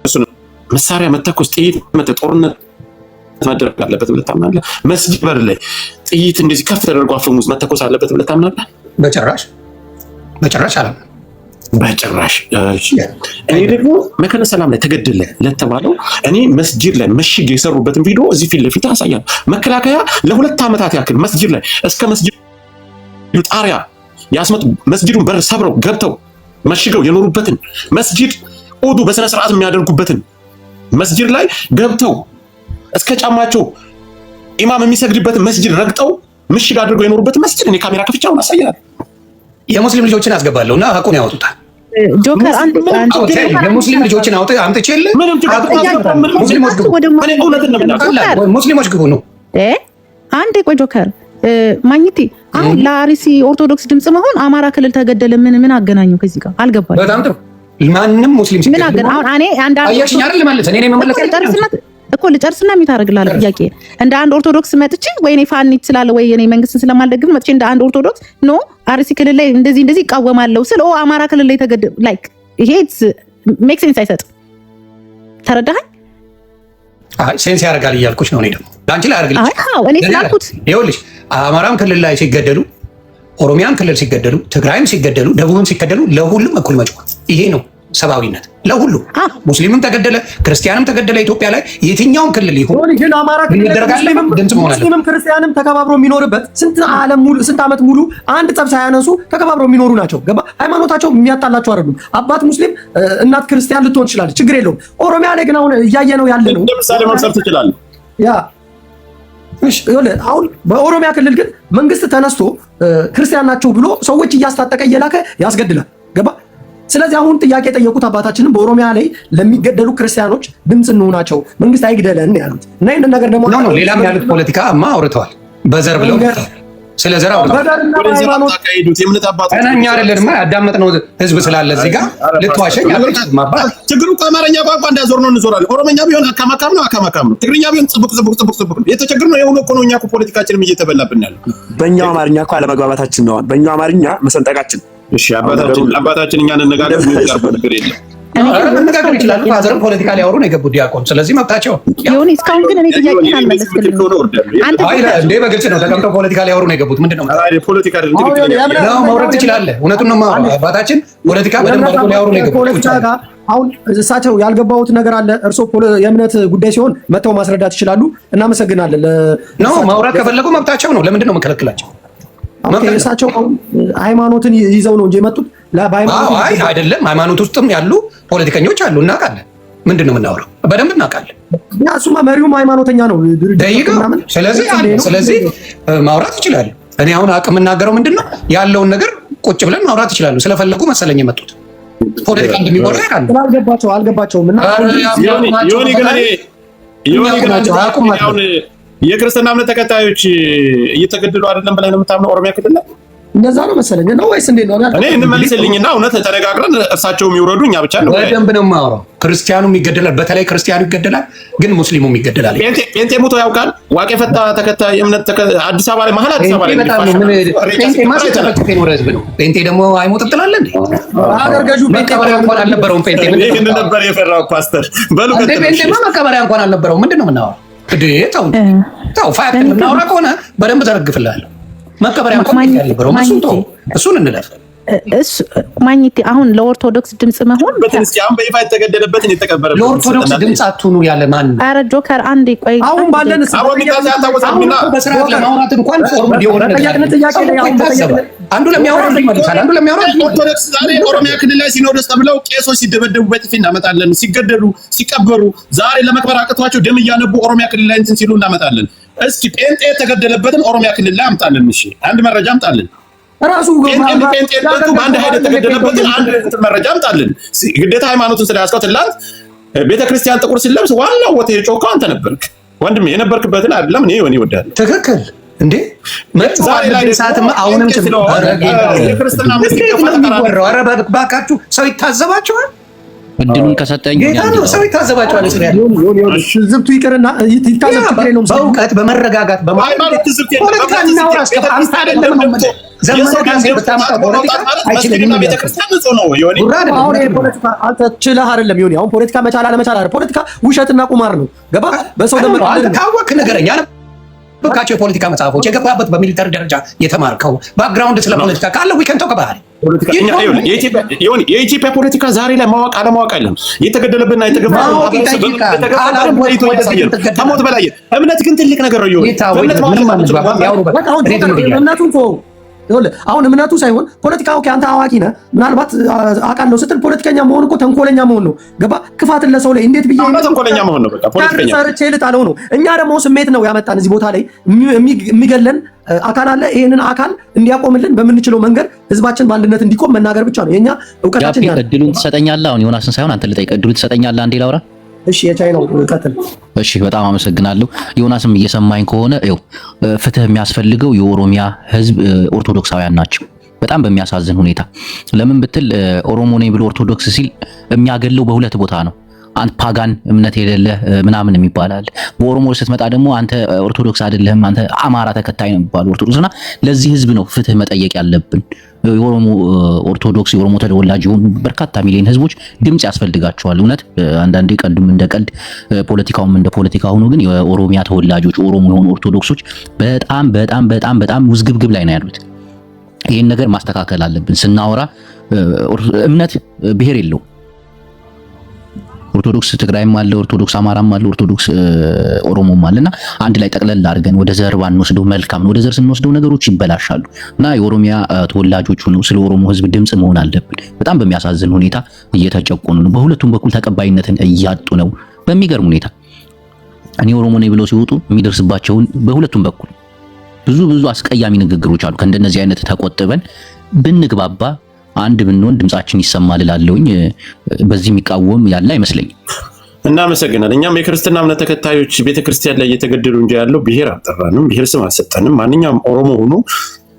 እሱ መሳሪያ መተኮስ፣ ጥይት ጦርነት መደረግ አለበት ብለህ ታምናለህ? መስጂድ በር ላይ ጥይት እንደዚህ ከፍ ተደርጎ አፈሙዝ መተኮስ አለበት ብለህ ታምናለህ? በጭራሽ አላምንም። በጭራሽ። እኔ ደግሞ መከነ ሰላም ላይ ተገደለ ለተባለው እኔ መስጂድ ላይ መሽግ የሰሩበትን ቪዲዮ እዚህ ፊት ለፊት አሳያለሁ። መከላከያ ለ2 ዓመታት ያክል መስጂድ ላይ እስከ መስጂዱ ጣሪያ ያስመጡ መስጂዱን በር ሰብረው ገብተው መሽገው የኖሩበትን መስጂድ ኡዱ በስነ ስርዓት የሚያደርጉበትን መስጂድ ላይ ገብተው እስከ ጫማቸው ኢማም የሚሰግድበትን መስጂድ ረግጠው ምሽግ አድርገው የኖሩበትን መስጂድ እኔ ካሜራ ከፍቻውን አሳያለሁ። የሙስሊም ልጆችን አስገባለሁና ሀቁን ያወጡታል። ጆከር አንድ የሙስሊም ልጆችን አምጥቼልህ ሙስሊሞች ግቡ ነው አንድ ቆይ ጆከር ማግኘቴ አሁን ለአርሲ ኦርቶዶክስ ድምጽ መሆን አማራ ክልል ተገደለ ምን አገናኘው ከዚህ ጋር አልገባኝም። በጣም ጥሩ ማንም ሙስሊም ምን አገናኘው? አሁን እኔ አንድ አያሽኝ አይደል ማለት እኔ መመለስ እኮ ልጨርስና የሚታረግላል ጥያቄ እንደ አንድ ኦርቶዶክስ መጥቼ ወይ እኔ ፋኒት ስላለ ወይ እኔ መንግስትን ስለማልደግፍ መጥቼ እንደ አንድ ኦርቶዶክስ ኖ አርሲ ክልል ላይ እንደዚህ ይቃወማለሁ ስለ አማራ ክልል ላይ ተገደ ላይክ ይሄ ሜክ ሴንስ አይሰጥም። ተረዳኸኝ? አይ ሴንስ ያደርጋል እያልኩሽ ነው። እኔ ደግሞ ላንቺ ላይ አድርግልሽ። አዎ እኔ ስላልኩት ይኸውልሽ አማራም ክልል ላይ ሲገደሉ፣ ኦሮሚያም ክልል ሲገደሉ፣ ትግራይም ሲገደሉ፣ ደቡብም ሲገደሉ ለሁሉም እኩል መጮህ ይሄ ነው ሰብአዊነት። ለሁሉ ሙስሊምም ተገደለ፣ ክርስቲያንም ተገደለ ኢትዮጵያ ላይ የትኛውም ክልል ይሁን ግን አማራ ክልል ሙስሊምም ክርስቲያንም ተከባብሮ የሚኖርበት ስንት ዓመት ሙሉ አንድ ጠብ ሳያነሱ ተከባብሮ የሚኖሩ ናቸው። ገባ? ሃይማኖታቸው የሚያጣላቸው አይደሉም። አባት ሙስሊም እናት ክርስቲያን ልትሆን ትችላለች፣ ችግር የለውም። ኦሮሚያ ላይ ግን አሁን እያየነው ያለ ነው። ለምሳሌ መብሰር ትችላለህ። አሁን በኦሮሚያ ክልል ግን መንግስት ተነስቶ ክርስቲያን ናቸው ብሎ ሰዎች እያስታጠቀ እየላከ ያስገድላል። ገባ? ስለዚህ አሁን ጥያቄ የጠየቁት አባታችንም በኦሮሚያ ላይ ለሚገደሉ ክርስቲያኖች ድምፅ እንሆናቸው መንግስት አይግደለን ያሉት እና ይህንን ነገር ደግሞ ሌላም ያሉት ፖለቲካማ አውርተዋል። በዘር ብለው ስለ ዘር አውርተዋል። እኛ አይደለንማ ያዳመጥነው ህዝብ ስላለ እዚህ ጋር ልትዋሸኝ ማባት ችግሩ ከአማርኛ ቋንቋ እንዳዞር ነው እንዞራለን። ኦሮሞኛ ቢሆን አካማካም ነው። ትግርኛ ቢሆን ጽቡቅ ነው። የተቸገርነው የሆነ እኮ ነው። እኛ እኮ ፖለቲካችንም እየተበላብን ያለው በእኛው አማርኛ እኮ አለመግባባታችን ነው። በእኛው አማርኛ መሰንጠቃችን። እሺ አባታችን እኛ እንነጋገር ነገር የለም መነጋገር ይችላሉ። ፋዘርም ፖለቲካ ሊያወሩ ነው የገቡት ዲያቆን። ስለዚህ መብታቸው ይሁን። እስካሁን ግን እኔ ጥያቄ አልመለስክልኝም። አንተ እንዴ በግልጽ ነው ተቀምጠው ፖለቲካ ሊያወሩ ነው የገቡት። ምንድነው ፖለቲካ ነው መውረድ ትችላለህ። እውነቱን ነው አባታችን ፖለቲካ በደንብ አድርገው ሊያወሩ ነው የገቡት። አሁን እሳቸው ያልገባሁት ነገር አለ። እርሶ የእምነት ጉዳይ ሲሆን መተው ማስረዳት ይችላሉ። እናመሰግናለን። ነው ማውራት ከፈለጉ መብታቸው ነው። ለምንድን ነው መከለክላቸው? እሳቸው ሃይማኖትን ይዘው ነው እንጂ የመጡት አይደለም። ሃይማኖት ውስጥም ያሉ ፖለቲከኞች አሉ፣ እናውቃለን። ምንድን ነው የምናወራው? በደንብ እናውቃለን። እሱማ መሪውም ሃይማኖተኛ ነው። ስለዚህ ማውራት ይችላሉ። እኔ አሁን አቅም የምናገረው ምንድን ነው ያለውን ነገር ቁጭ ብለን ማውራት ይችላሉ። ስለፈለጉ መሰለኝ የመጡት ፖለቲካ እንደሚወራ ያውቃሉ። አልገባቸውም እና የክርስትና እምነት ተከታዮች እየተገደሉ አይደለም ብለህ ነው የምታምነው? ኦሮሚያ ክልል ላይ እንደዛ ነው መሰለኝ ነው ወይስ እንዴት ነው? እኔ እንመልስልኝና እውነት ተነጋግረን እርሳቸው የሚወረዱ እኛ ብቻ ነው። በደንብ ነው የማወራው። ክርስቲያኑም ይገደላል፣ በተለይ ክርስቲያኑ ይገደላል፣ ግን ሙስሊሙም ይገደላል። ጴንጤ ሞቶ ያውቃል? ዋቄ ፈታ ተከታይ እምነት አዲስ አበባ ላይ መሀል አዲስ አበባ ላይ ጴንጤ ማስተካከል ነው ህዝብ ነው። ጴንጤ ደግሞ አይሞትም ትላለህ እንዴ? አገር ገዡ መቀበሪያ እንኳን አልነበረውም ጴንጤ። ይሄን ነበር የፈራው ፓስተር። በሉ ጴንጤማ መቀበሪያ እንኳን አልነበረውም። ምንድን ነው የምናወራው? ተው ፋክት እናውራ ከሆነ በደንብ ተረግፍልሃለሁ። መቀበሪያ እንኳን ያልነበረው እሱን እንለፍ። ማግኘት አሁን ለኦርቶዶክስ ድምጽ መሆን በክርስቲያን በይፋ የተገደለበትን የተቀበረበት ለኦርቶዶክስ ድምጽ አትሁኑ ያለ ማን? ኧረ ጆከር አንዴ ቆይ። አሁን ባለን በስርዓት ለማውራት እንኳን ፎርም ሊሆን አንዱ ለሚያወራ ይመልሳል፣ አንዱ ለሚያወራ ኦርቶዶክስ ዛሬ ኦሮሚያ ክልል ላይ ሲኖዶስ ተብለው ቄሶች ሲደበደቡ በጥፊ እናመጣለን፣ ሲገደሉ ሲቀበሩ ዛሬ ለመቅበር አቅቷቸው ደም እያነቡ ኦሮሚያ ክልል ላይ እንትን ሲሉ እናመጣለን። እስኪ ጴንጤ የተገደለበትን ኦሮሚያ ክልል ላይ አምጣልን። እሺ አንድ መረጃ አምጣልን። ራሱ ጴንጤነቱ በአንድ ኃይል የተገደለበትን አንድ መረጃ አምጣልን። ግዴታ ሃይማኖትን ስለያዝከው ትላንት ቤተክርስቲያን ጥቁር ሲለብስ ዋናው ወጥ የጮከው አንተ ነበርክ ወንድሜ። የነበርክበትን አይደለም እኔ ሆኔ ይወዳል። ትክክል እንዴ? ዛሬ ላይ ሰዓትማ አሁንም የክርስትና ባካችሁ ሰው ይታዘባቸዋል። እድሉን ከሰጠኝ ሰው ይታዘባቸዋል። ዝብቱ ይቅርና ይታዘብ በእውቀት በመረጋጋት ፖለቲካ እናውራ። አንተ አይደለም ችለህ አይደለም ሆኒ። አሁን ፖለቲካ መቻል አለመቻል አይደለም። ፖለቲካ ውሸትና ቁማር ነው። ገባ? በሰው ደም ታወክ ነገረኛ ካቸው የፖለቲካ መጽሐፎች የገባበት በሚሊተሪ ደረጃ የተማርከው ባክግራውንድ ስለ ፖለቲካ ካለ ዊከን ተው ከባህል የኢትዮጵያ ፖለቲካ ዛሬ ላይ ማወቅ አለማወቅ አይደለም። የተገደለብና ከሞት በላይ እምነት ግን ትልቅ ነገር ነው። አሁን እምነቱ ሳይሆን ፖለቲካው አንተ አዋቂ ነህ ምናልባት አውቃለሁ ስትል ፖለቲከኛ መሆን እኮ ተንኮለኛ መሆን ነው። ገባ? ክፋትን ለሰው ላይ እንዴት ብዬ ተንኮለኛ መሆን ነው። በቃ ፖለቲከኛ ሰርቼ ልጣለው ነው። እኛ ደግሞ ስሜት ነው ያመጣን እዚህ ቦታ ላይ የሚገለን አካል አለ። ይሄንን አካል እንዲያቆምልን በምንችለው መንገድ ህዝባችን በአንድነት እንዲቆም መናገር ብቻ ነው የኛ እውቀታችን። እድሉን ትሰጠኛለህ? አሁን ዮናስን ሳይሆን አንተ ልጠይቅ። እድሉን ትሰጠኛለህ? አንዴ ላውራ። እሺ የቻይናው ቀጥል። እሺ በጣም አመሰግናለሁ። ዮናስም እየሰማኝ ከሆነ ይኸው ፍትህ የሚያስፈልገው የኦሮሚያ ህዝብ ኦርቶዶክሳውያን ናቸው። በጣም በሚያሳዝን ሁኔታ ለምን ብትል ኦሮሞ ነኝ ብሎ ኦርቶዶክስ ሲል የሚያገለው በሁለት ቦታ ነው። አንተ ፓጋን እምነት የሌለ ምናምን የሚባላል። በኦሮሞ ስትመጣ ደግሞ አንተ ኦርቶዶክስ አይደለህም አንተ አማራ ተከታይ ነው የሚባለው ኦርቶዶክስና ለዚህ ህዝብ ነው ፍትህ መጠየቅ ያለብን። የኦሮሞ ኦርቶዶክስ የኦሮሞ ተወላጅ የሆኑ በርካታ ሚሊዮን ህዝቦች ድምጽ ያስፈልጋቸዋል። እውነት አንዳንዴ ቀልዱም እንደ ቀልድ ፖለቲካውም እንደ ፖለቲካ ሆኖ ግን የኦሮሚያ ተወላጆች ኦሮሞ የሆኑ ኦርቶዶክሶች በጣም በጣም በጣም በጣም ውዝግብግብ ላይ ነው ያሉት። ይሄን ነገር ማስተካከል አለብን። ስናወራ እምነት ብሔር የለውም። ኦርቶዶክስ ትግራይም አለ፣ ኦርቶዶክስ አማራም አለ፣ ኦርቶዶክስ ኦሮሞም አለና አንድ ላይ ጠቅለል አድርገን ወደ ዘር ባንወስደው መልካም ነው። ወደ ዘር ስንወስደው ነገሮች ይበላሻሉ እና የኦሮሚያ ተወላጆች ነው ስለ ኦሮሞ ህዝብ ድምጽ መሆን አለብን። በጣም በሚያሳዝን ሁኔታ እየተጨቆኑ ነው። በሁለቱም በኩል ተቀባይነትን እያጡ ነው በሚገርም ሁኔታ። እኔ ኦሮሞ ነኝ ብለው ሲወጡ የሚደርስባቸውን በሁለቱም በኩል ብዙ አስቀያሚ ንግግሮች አሉ። ከእንደነዚህ አይነት ተቆጥበን ብንግባባ አንድ ብንሆን ድምጻችን ይሰማል እላለሁኝ። በዚህ የሚቃወም ያለ አይመስለኝም። እናመሰግናለን። እኛም የክርስትና እምነት ተከታዮች ቤተክርስቲያን ላይ እየተገደሉ እንጂ ያለው ብሔር አልጠራንም፣ ብሔር ስም አልሰጠንም። ማንኛውም ኦሮሞ ሆኖ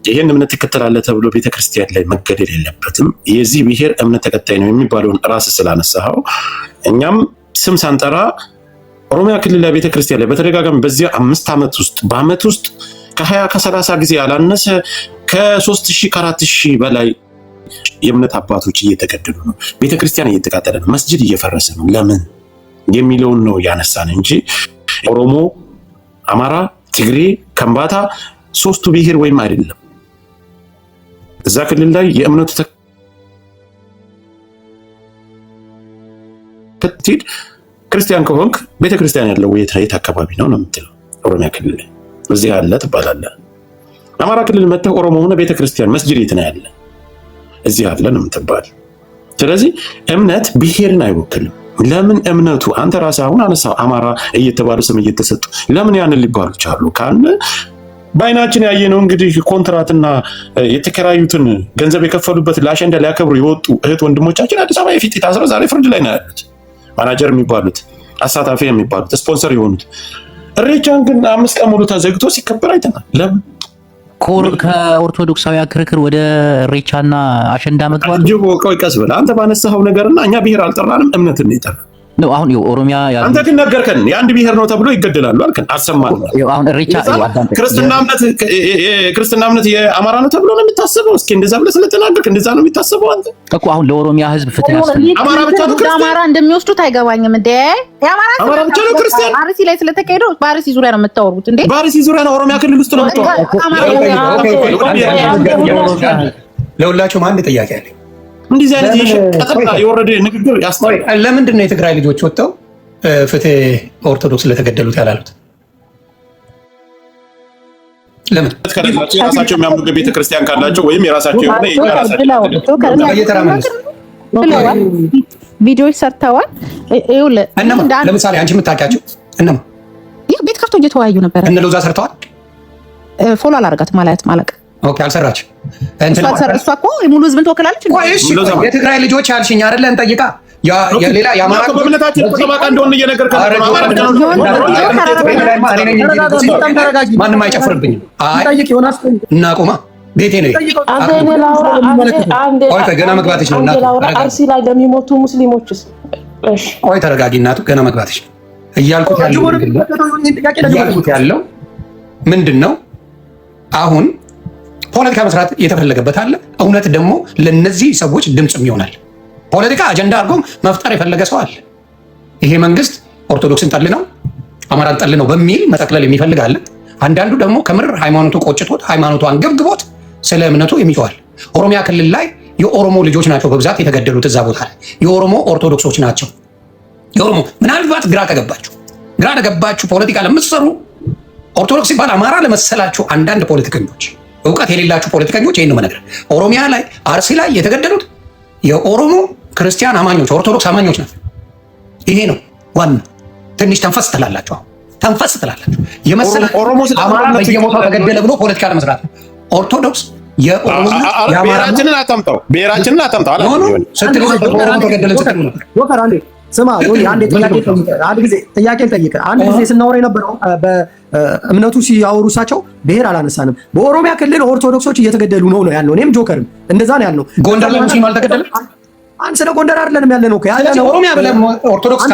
ይሄን እምነት ትከተላለህ ተብሎ ቤተክርስቲያን ላይ መገደል የለበትም። የዚህ ብሔር እምነት ተከታይ ነው የሚባለውን ራስ ስላነሳኸው እኛም ስም ሳንጠራ ኦሮሚያ ክልል ላይ ቤተክርስቲያን ላይ በተደጋጋሚ በዚያ 5 ዓመት ውስጥ በአመት ውስጥ ከ20 ከ30 ጊዜ ያላነሰ ከ3000 ከ4000 በላይ የእምነት አባቶች እየተገደሉ ነው። ቤተክርስቲያን እየተቃጠለ ነው። መስጂድ እየፈረሰ ነው። ለምን የሚለውን ነው ያነሳን እንጂ ኦሮሞ፣ አማራ፣ ትግሬ፣ ከምባታ ሶስቱ ብሔር ወይም አይደለም። እዛ ክልል ላይ የእምነቱ ተከታይ ክርስቲያን ከሆንክ ቤተክርስቲያን ያለው የት አካባቢ ነው ነው የምትለው? ኦሮሚያ ክልል ላይ እዚህ አለ ትባላለህ። አማራ ክልል መጥተህ ኦሮሞ ሆነ ቤተክርስቲያን መስጂድ የት ነው ያለ? እዚህ አለ ነው የምትባል። ስለዚህ እምነት ብሔርን አይወክልም። ለምን እምነቱ አንተ ራስህ አሁን አነሳው አማራ እየተባሉ ስም እየተሰጡ ለምን ያንን ሊባሉ ቻሉ? ካለ በአይናችን ያየነው እንግዲህ ኮንትራትና የተከራዩትን ገንዘብ የከፈሉበት ለአሸንዳ ሊያከብሩ የወጡ እህት ወንድሞቻችን አዲስ አበባ የፊት ታስረው ዛሬ ፍርድ ላይ ነው ያሉት። ማናጀር የሚባሉት አሳታፊ የሚባሉት ስፖንሰር የሆኑት እሬቻን ግን 5 ቀን ሙሉ ተዘግቶ ሲከበር አይተናል። ለምን ከኦርቶዶክሳዊ ክርክር ወደ ሬቻና አሸንዳ መግባት ጅቦ ቆይ ቀስ ብለህ አንተ ባነሳኸው ነገርና እኛ ብሔር አልጠራንም እምነትን ነው የጠራን። ነው። አሁን ኦሮሚያ አንተ ግን ነገርከን የአንድ ብሔር ነው ተብሎ ይገደላሉ አልከን፣ አሰማን። አሁን እሬቻ ክርስትና እምነት የአማራ ነው ተብሎ ነው የሚታሰበው? እስኪ እንደዛ ብለህ ስለተናገርክ እንደዛ ነው የሚታሰበው አንተ እኮ። አሁን ለኦሮሚያ ህዝብ ፍትህ ያስፈልጋል። አማራ ብቻ ነው ክርስቲያን፣ አማራ እንደሚወስዱት አይገባኝም እንዴ? አማራ ብቻ ነው ክርስቲያን? አርሲ ላይ ስለተካሄደው በአርሲ ዙሪያ ነው የምታወሩት እንዴ? በአርሲ ዙሪያ ነው፣ ኦሮሚያ ክልል ውስጥ ነው የምታወሩት። ለሁላችሁም አንድ ጥያቄ አለኝ። እንደዚህ አይነት የሸቀጠና የወረደ ንግግር ያስተምራል። ለምንድን ነው የትግራይ ልጆች ወጥተው ፍትህ ኦርቶዶክስ ስለተገደሉት ያላሉት? ለምን? የራሳቸው የሚያምኑበት ቤተክርስቲያን ካላቸው ወይም የራሳቸው የሆነ ቪዲዮዎች ሰርተዋል። ለምሳሌ አንቺ የምታውቂያቸው እነማ ቤት ከፍቶ እየተወያዩ ነበር። እነ ሎዛ ሰርተዋል። ፎሎ አላደርጋት ማለት ኦኬ፣ አልሰራችም። እሷ እኮ ሙሉ ህዝብን ትወክላለች። የትግራይ ልጆች ያልሽኝ አይደለ? እንጠይቃ ሌላ የአማራ በእምነታችን ተባቃ እንደሆነ እየነገርከን ማንም አይጨፍርብኝም። እናቁማ፣ ቤቴ ነው። ገና መግባትሽ ነው። አርሲ ላይ ለሚሞቱ ሙስሊሞችስ? ቆይ ተረጋጊ እናቱ፣ ገና መግባትሽ ነው። እያልኩት ያለው ምንድን ነው? አሁን ፖለቲካ መስራት የተፈለገበት አለ። እውነት ደግሞ ለነዚህ ሰዎች ድምፅም ይሆናል። ፖለቲካ አጀንዳ አድርጎ መፍጠር የፈለገ ሰው አለ። ይሄ መንግስት ኦርቶዶክስን ጠል ነው፣ አማራን ጠል ነው በሚል መጠቅለል የሚፈልግ አለ። አንዳንዱ ደግሞ ከምር ሃይማኖቱ ቆጭቶት ሃይማኖቱ አንገብግቦት ስለ እምነቱ የሚጮሃል። ኦሮሚያ ክልል ላይ የኦሮሞ ልጆች ናቸው በብዛት የተገደሉት። እዛ ቦታ ላይ የኦሮሞ ኦርቶዶክሶች ናቸው። የኦሮሞ ምናልባት ግራ ከገባችሁ ፖለቲካ ለምትሰሩ ኦርቶዶክስ ሲባል አማራ ለመሰላችሁ አንዳንድ ፖለቲከኞች፣ እውቀት የሌላችሁ ፖለቲከኞች ይህን ነው የምነግርህ። ኦሮሚያ ላይ አርሲ ላይ የተገደሉት የኦሮሞ ክርስቲያን አማኞች ኦርቶዶክስ አማኞች ናቸው። ይሄ ነው ዋናው። ትንሽ ተንፈስ ትላላችሁ የመሰላችሁ አማራ በየቦታው ተገደለ ብሎ ፖለቲካ ለመስራት ነው። ኦርቶዶክስ ብሔራችንን አታምጣው ስማ አንድ ጥያቄ ጠይቀ። አንድ ጊዜ ስናወራ የነበረው በእምነቱ ሲያወሩ እሳቸው ብሔር አላነሳንም። በኦሮሚያ ክልል ኦርቶዶክሶች እየተገደሉ ነው ያለው። እኔም ጆከርም እንደዛ ነው ያልነው። ጎንደር ላይ ሙስሊም አልተገደለም። አንድ ስለ ጎንደር አይደለም ያለ ነው ያለ ኦሮሚያ ብለህ ኦርቶዶክስ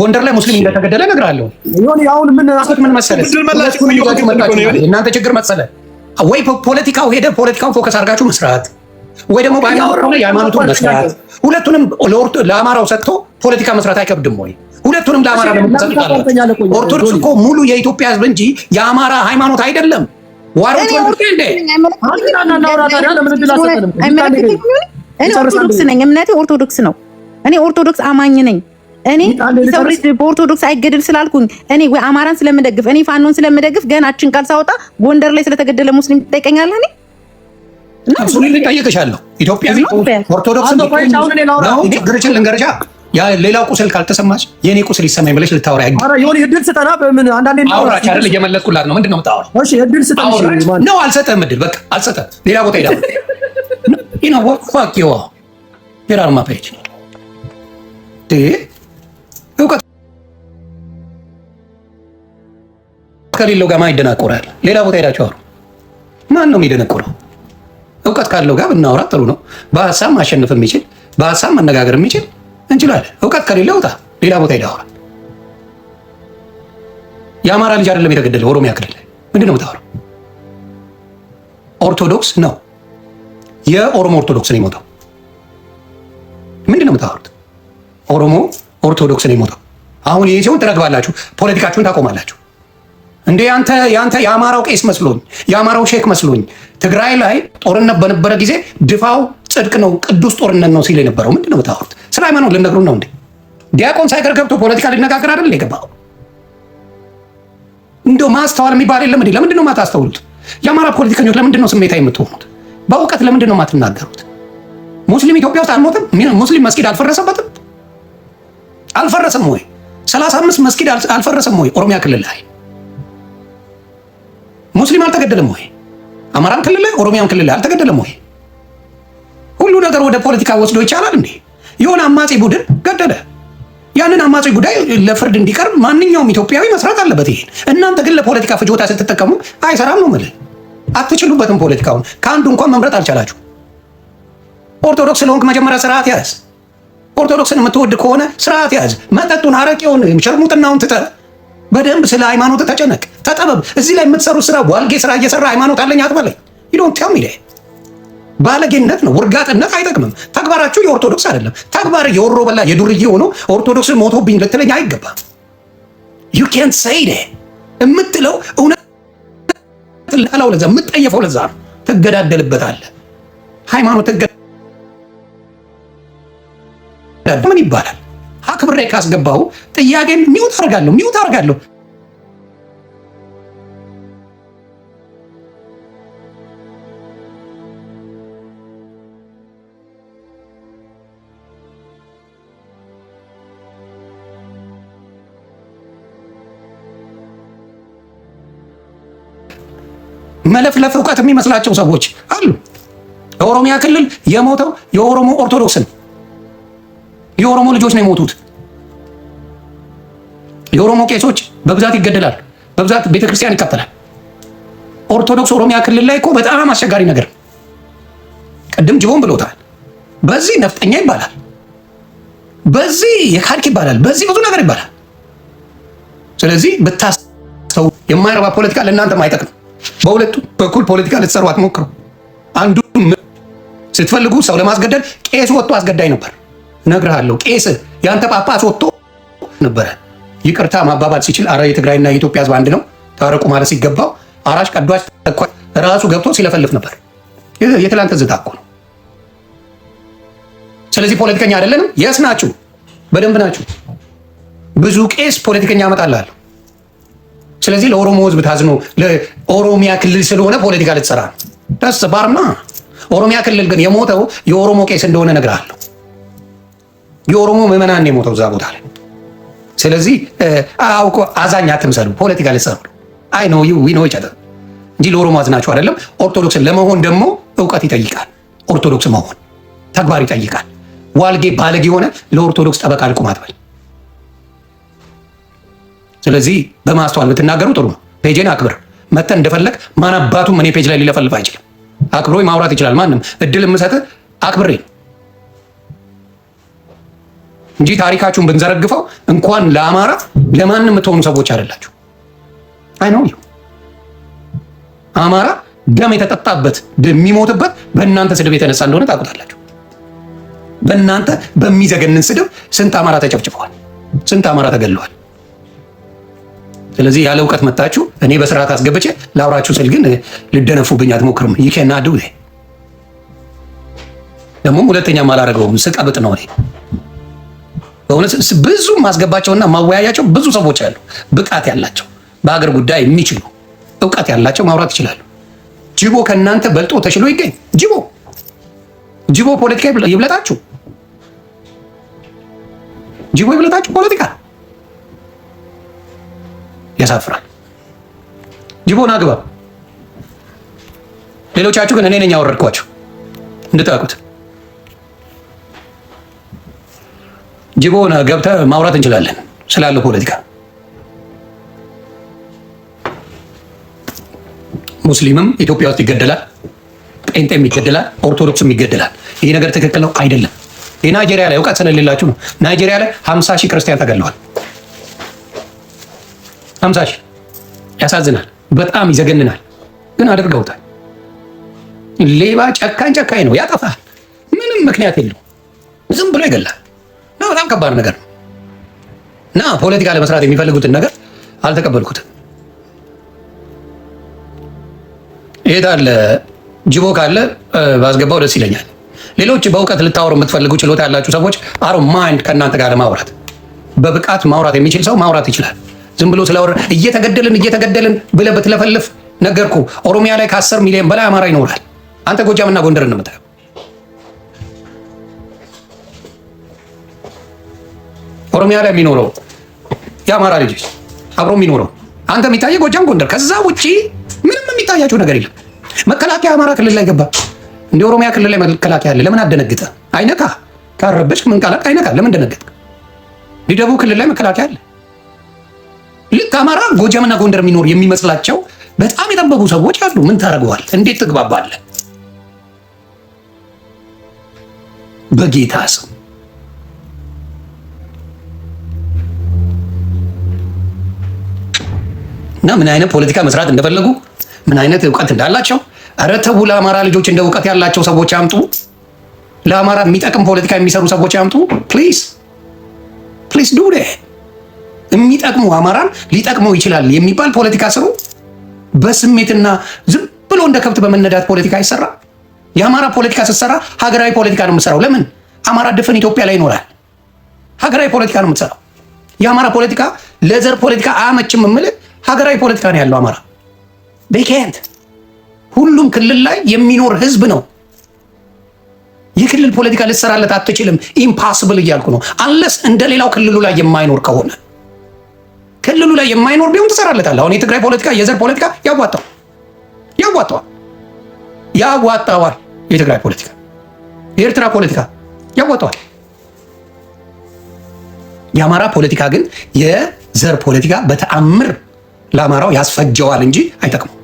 ጎንደር ላይ ሙስሊም እንደተገደለ እነግርሃለሁ። አሁን ምን መሰለህ እናንተ ችግር መሰለህ ወይ ፖለቲካው ሄደ ፖለቲካውን ፎከስ አድርጋችሁ መስራት ወይ ደግሞ የሃይማኖቱን መስራት። ሁለቱንም ለአማራው ሰጥቶ ፖለቲካ መስራት አይከብድም ወይ? ሁለቱንም ለአማራ ለምትሰጡታላችሁ። ኦርቶዶክስ እኮ ሙሉ የኢትዮጵያ ሕዝብ እንጂ የአማራ ሃይማኖት አይደለም። ዋሮች ኦርቶዶክስ ነኝ፣ እምነቴ ኦርቶዶክስ ነው። እኔ ኦርቶዶክስ አማኝ ነኝ። እኔ ሰው ልጅ በኦርቶዶክስ አይገደል ስላልኩኝ እኔ ወይ አማራን ስለምደግፍ እኔ ፋኖን ስለምደግፍ ገና አችን ቃል ሳወጣ ጎንደር ላይ ስለተገደለ ሙስሊም ትጠይቀኛለህ? እኔ አብሶሉትሊ ጠይቅሻለሁ። ኢትዮጵያዊ ኦርቶዶክስ ችግርችን ልንገርሻ። ሌላው ቁስል ካልተሰማች የኔ ቁስል ይሰማኝ ብለሽ ልታወራ ያግ የሆነ እድል ስጠና። በምን አንዳንዴ አውራች አይደል? እየመለስኩላት ነው። ምንድነው የምታወራው? እሺ እድል ስጠና ነው። አልሰጠህም እድል። በቃ አልሰጠህም። ሌላ ቦታ ሄዳ ፋክ ዩ ሄራርማ ፔጅ እውቀት ከሌለው ጋር ማይደናቆራል። ሌላ ቦታ ሄዳችሁ አውሩ። ማን ነው የሚደነቆረው? እውቀት ካለው ጋር ብናወራ ጥሩ ነው። በሀሳብ ማሸነፍ የሚችል በሀሳብ መነጋገር የሚችል እንችላለን። እውቀት ከሌለው ውጣ፣ ሌላ ቦታ ሄዳ አውራ። የአማራ ልጅ አይደለም የተገደለው ኦሮሚያ ክልል ላይ። ምንድን ነው የምታወራው? ኦርቶዶክስ ነው፣ የኦሮሞ ኦርቶዶክስ ነው የሞተው። ምንድን ነው የምታወሩት? ኦሮሞ ኦርቶዶክስ ነው የሞተው። አሁን ይሄ ሲሆን ትረግባላችሁ፣ ፖለቲካችሁን ታቆማላችሁ። እንዴ ያንተ የአማራው ቄስ መስሎኝ የአማራው ሼክ መስሎኝ ትግራይ ላይ ጦርነት በነበረ ጊዜ ድፋው ጽድቅ ነው ቅዱስ ጦርነት ነው ሲል የነበረው ምንድን ነው የምታወሩት? ስለ ሃይማኖት ልነግሩን ነው እንዴ? ዲያቆን ሳይቀር ገብቶ ፖለቲካ ሊነጋገር አይደል የገባው? እንደው ማስተዋል የሚባል የለም እንዴ? ለምንድን ነው የማታስተውሉት? የአማራ ፖለቲከኞች ለምንድን ነው ስሜታዊ የምትሆኑት? በእውቀት ለምንድን ነው የማትናገሩት? ሙስሊም ኢትዮጵያ ውስጥ አልሞትም? ሙስሊም መስጊድ አልፈረሰበትም? አልፈረሰም ወይ? 35 መስጊድ አልፈረሰም ወይ? ኦሮሚያ ክልል ላይ ሙስሊም አልተገደለም ወይ? አማራም ክልል ላይ ኦሮሚያም ክልል ላይ አልተገደለም ወይ? ሁሉ ነገር ወደ ፖለቲካ ወስዶ ይቻላል እንዴ? የሆነ አማጺ ቡድን ገደለ። ያንን አማጺ ጉዳይ ለፍርድ እንዲቀርብ ማንኛውም ኢትዮጵያዊ መስራት አለበት። ይሄን እናንተ ግን ለፖለቲካ ፍጆታ ስትጠቀሙ አይሰራም ነው የምልህ። አትችሉበትም። ፖለቲካውን ከአንዱ እንኳን መምረጥ አልቻላችሁ። ኦርቶዶክስ ስለሆንክ መጀመሪያ ስርዓት ያዝ። ኦርቶዶክስን የምትወድ ከሆነ ስርዓት ያዝ። መጠጡን፣ አረቄውን፣ ሸርሙጥናውን ትተህ በደንብ ስለ ሃይማኖት ተጨነቅ፣ ተጠበብ። እዚህ ላይ የምትሰሩት ስራ ዋልጌ ስራ እየሰራ ሃይማኖት አለኝ አትበለኝ። ይዶን ቴል ሚ ባለጌነት ነው፣ ውርጋጥነት አይጠቅምም። ተግባራችሁ የኦርቶዶክስ አይደለም። ተግባር የወሮ በላ የዱርዬ ሆኖ ኦርቶዶክስን ሞቶብኝ ልትለኝ አይገባም። ዩ ካንት ሴይ የምትለው እውነት ላለው ለዛ የምትጠየፈው ለዛ ነው። ትገዳደልበታለህ። ሃይማኖት ምን ይባላል? አክብሬ ካስገባው ጥያቄን ሚውት አደርጋለሁ። መለፍለፍ እውቀት የሚመስላቸው ሰዎች አሉ። የኦሮሚያ ክልል የሞተው የኦሮሞ ኦርቶዶክስን የኦሮሞ ልጆች ነው የሞቱት። የኦሮሞ ቄሶች በብዛት ይገደላል፣ በብዛት ቤተክርስቲያን ይቃጠላል። ኦርቶዶክስ ኦሮሚያ ክልል ላይ እኮ በጣም አስቸጋሪ ነገር፣ ቅድም ጅቦን ብሎታል። በዚህ ነፍጠኛ ይባላል፣ በዚህ የካድክ ይባላል፣ በዚህ ብዙ ነገር ይባላል። ስለዚህ ብታስተው የማይረባ ፖለቲካ ለእናንተም አይጠቅም። በሁለቱ በኩል ፖለቲካ ልትሰሩ አትሞክሩ። አንዱ ስትፈልጉ ሰው ለማስገደል ቄስ ወጥቶ አስገዳይ ነበር። እነግርሃለሁ፣ ቄስ ያንተ ጳጳስ ወጥቶ ነበረ ይቅርታ ማባባል ሲችል፣ አረ የትግራይና የኢትዮጵያ ሕዝብ አንድ ነው ታረቁ ማለት ሲገባው አራሽ ቀዷች ራሱ ገብቶ ሲለፈልፍ ነበር። የትላንት ዝታ እኮ ነው። ስለዚህ ፖለቲከኛ አይደለንም። የስ ናችሁ፣ በደንብ ናችሁ። ብዙ ቄስ ፖለቲከኛ ያመጣልሃለሁ። ስለዚህ ለኦሮሞ ህዝብ ታዝኖ ለኦሮሚያ ክልል ስለሆነ ፖለቲካ ልትሰራ ነው። ደስ ባርና ኦሮሚያ ክልል ግን የሞተው የኦሮሞ ቄስ እንደሆነ እነግርሃለሁ። የኦሮሞ ምዕመናን የሞተው እዛ ቦታ ላይ። ስለዚህ አውቆ አዛኝ አትምሰሉ። ፖለቲካ ልትሰሩ አይ ነው ዊ ነው ይቻላል እንጂ ለኦሮሞ አዝናችሁ አይደለም። ኦርቶዶክስን ለመሆን ደግሞ እውቀት ይጠይቃል። ኦርቶዶክስ መሆን ተግባር ይጠይቃል። ዋልጌ ባለጌ የሆነ ለኦርቶዶክስ ጠበቃ ልቁም አትበል። ስለዚህ በማስተዋል ብትናገሩ ጥሩ ነው። ፔጅን አክብር። መተን እንደፈለግ ማን አባቱም እኔ ፔጅ ላይ ሊለፈልፍ አይችልም። አክብሮ ማውራት ይችላል። ማንም እድል የምሰጥ አክብሬ እንጂ ታሪካችሁን ብንዘረግፈው እንኳን ለአማራ ለማንም የምትሆኑ ሰዎች አይደላችሁ። አይ ነው አማራ ደም የተጠጣበት የሚሞትበት በእናንተ ስድብ የተነሳ እንደሆነ ታውቁታላችሁ። በእናንተ በሚዘገንን ስድብ ስንት አማራ ተጨፍጭፈዋል፣ ስንት አማራ ተገለዋል። ስለዚህ ያለ እውቀት መጣችሁ እኔ በስርዓት አስገብቼ ላውራችሁ ስል ግን ልደነፉብኝ አትሞክርም። ይከና ዱ ደግሞ ሁለተኛ ማላረገውም ስቀብጥ ነው። እኔ በእውነት ብዙ ማስገባቸውና ማወያያቸው ብዙ ሰዎች አሉ፣ ብቃት ያላቸው በሀገር ጉዳይ የሚችሉ እውቀት ያላቸው ማውራት ይችላሉ። ጅቦ ከእናንተ በልጦ ተሽሎ ይገኝ። ጅቦ ፖለቲካ ይብለጣችሁ፣ ጅቦ ይብለጣችሁ ፖለቲካ ያሳፍራል። ጅቦን አግባ። ሌሎቻችሁ ግን እኔ ነኝ ያወረድኳችሁ እንድታውቁት። ጅቦን ገብተህ ማውራት እንችላለን ስላለው ፖለቲካ። ሙስሊምም ኢትዮጵያ ውስጥ ይገደላል፣ ጴንጤም ይገደላል፣ ኦርቶዶክስም ይገደላል። ይሄ ነገር ትክክል ነው አይደለም? የናይጄሪያ ላይ እውቀት ስለሌላችሁ ነው። ናይጄሪያ ላይ 50 ሺህ ክርስቲያን ተገለዋል። 50 ሺህ ያሳዝናል፣ በጣም ይዘገንናል። ግን አድርገውታል። ሌባ ጨካኝ ነው፣ ያጠፋል። ምንም ምክንያት የለው፣ ዝም ብሎ ይገላል። እና በጣም ከባድ ነገር ነው። እና ፖለቲካ ለመስራት የሚፈልጉትን ነገር አልተቀበልኩትም። ይሄዳል ጅቦ ካለ ባስገባው ደስ ይለኛል። ሌሎች በእውቀት ልታወሩ የምትፈልጉ ችሎታ ያላችሁ ሰዎች አሮ ማይንድ ከእናንተ ጋር ለማውራት በብቃት ማውራት የሚችል ሰው ማውራት ይችላል። ዝም ብሎ ስለወረ እየተገደልን ብለህ ብትለፈልፍ ነገርኩ። ኦሮሚያ ላይ ከ10 ሚሊዮን በላይ አማራ ይኖራል። አንተ ጎጃምና ጎንደር ነው የምታየው። ኦሮሚያ ላይ የሚኖረው የአማራ ልጆች አብሮ የሚኖረው አንተ የሚታየ ጎጃም፣ ጎንደር። ከዛ ውጪ ምንም የሚታያቸው ነገር የለም። መከላከያ አማራ ክልል ላይ ገባ። እንደ ኦሮሚያ ክልል ላይ መከላከያ አለ። ለምን አደነግጠ? አይነካ ካረበች ምን ቃላት አይነካ። ለምን ደነገጥ? ደቡብ ክልል ላይ መከላከያ አለ። ልክ አማራ ጎጃምና ጎንደር የሚኖር የሚመስላቸው በጣም የጠበቡ ሰዎች አሉ። ምን ታደርገዋል? እንዴት ትግባባለህ? በጌታ ስም እና ምን አይነት ፖለቲካ መስራት እንደፈለጉ ምን አይነት እውቀት እንዳላቸው። ኧረ ተው፣ ለአማራ ልጆች እንደ እውቀት ያላቸው ሰዎች ያምጡ። ለአማራ የሚጠቅም ፖለቲካ የሚሰሩ ሰዎች ያምጡ። ፕሊዝ ዱ የሚጠቅሙ አማራን ሊጠቅመው ይችላል የሚባል ፖለቲካ ስሩ። በስሜትና ዝም ብሎ እንደ ከብት በመነዳት ፖለቲካ አይሰራ። የአማራ ፖለቲካ ስትሰራ ሀገራዊ ፖለቲካ ነው የምትሰራው። ለምን አማራ ድፍን ኢትዮጵያ ላይ ይኖራል? ሀገራዊ ፖለቲካ ነው የምትሰራው። የአማራ ፖለቲካ ለዘር ፖለቲካ አያመችም የምልህ ሀገራዊ ፖለቲካ ነው ያለው አማራ። ቤኬንት ሁሉም ክልል ላይ የሚኖር ህዝብ ነው። የክልል ፖለቲካ ልትሰራለት አትችልም። ኢምፓስብል እያልኩ ነው። አንለስ እንደሌላው ክልሉ ላይ የማይኖር ከሆነ ክልሉ ላይ የማይኖር ቢሆን ትሰራለታለህ። አሁን የትግራይ ፖለቲካ የዘር ፖለቲካ ያዋጣዋል። የትግራይ ፖለቲካ የኤርትራ ፖለቲካ ያዋጣዋል። የአማራ ፖለቲካ ግን የዘር ፖለቲካ በተአምር ለአማራው ያስፈጀዋል እንጂ አይጠቅመው።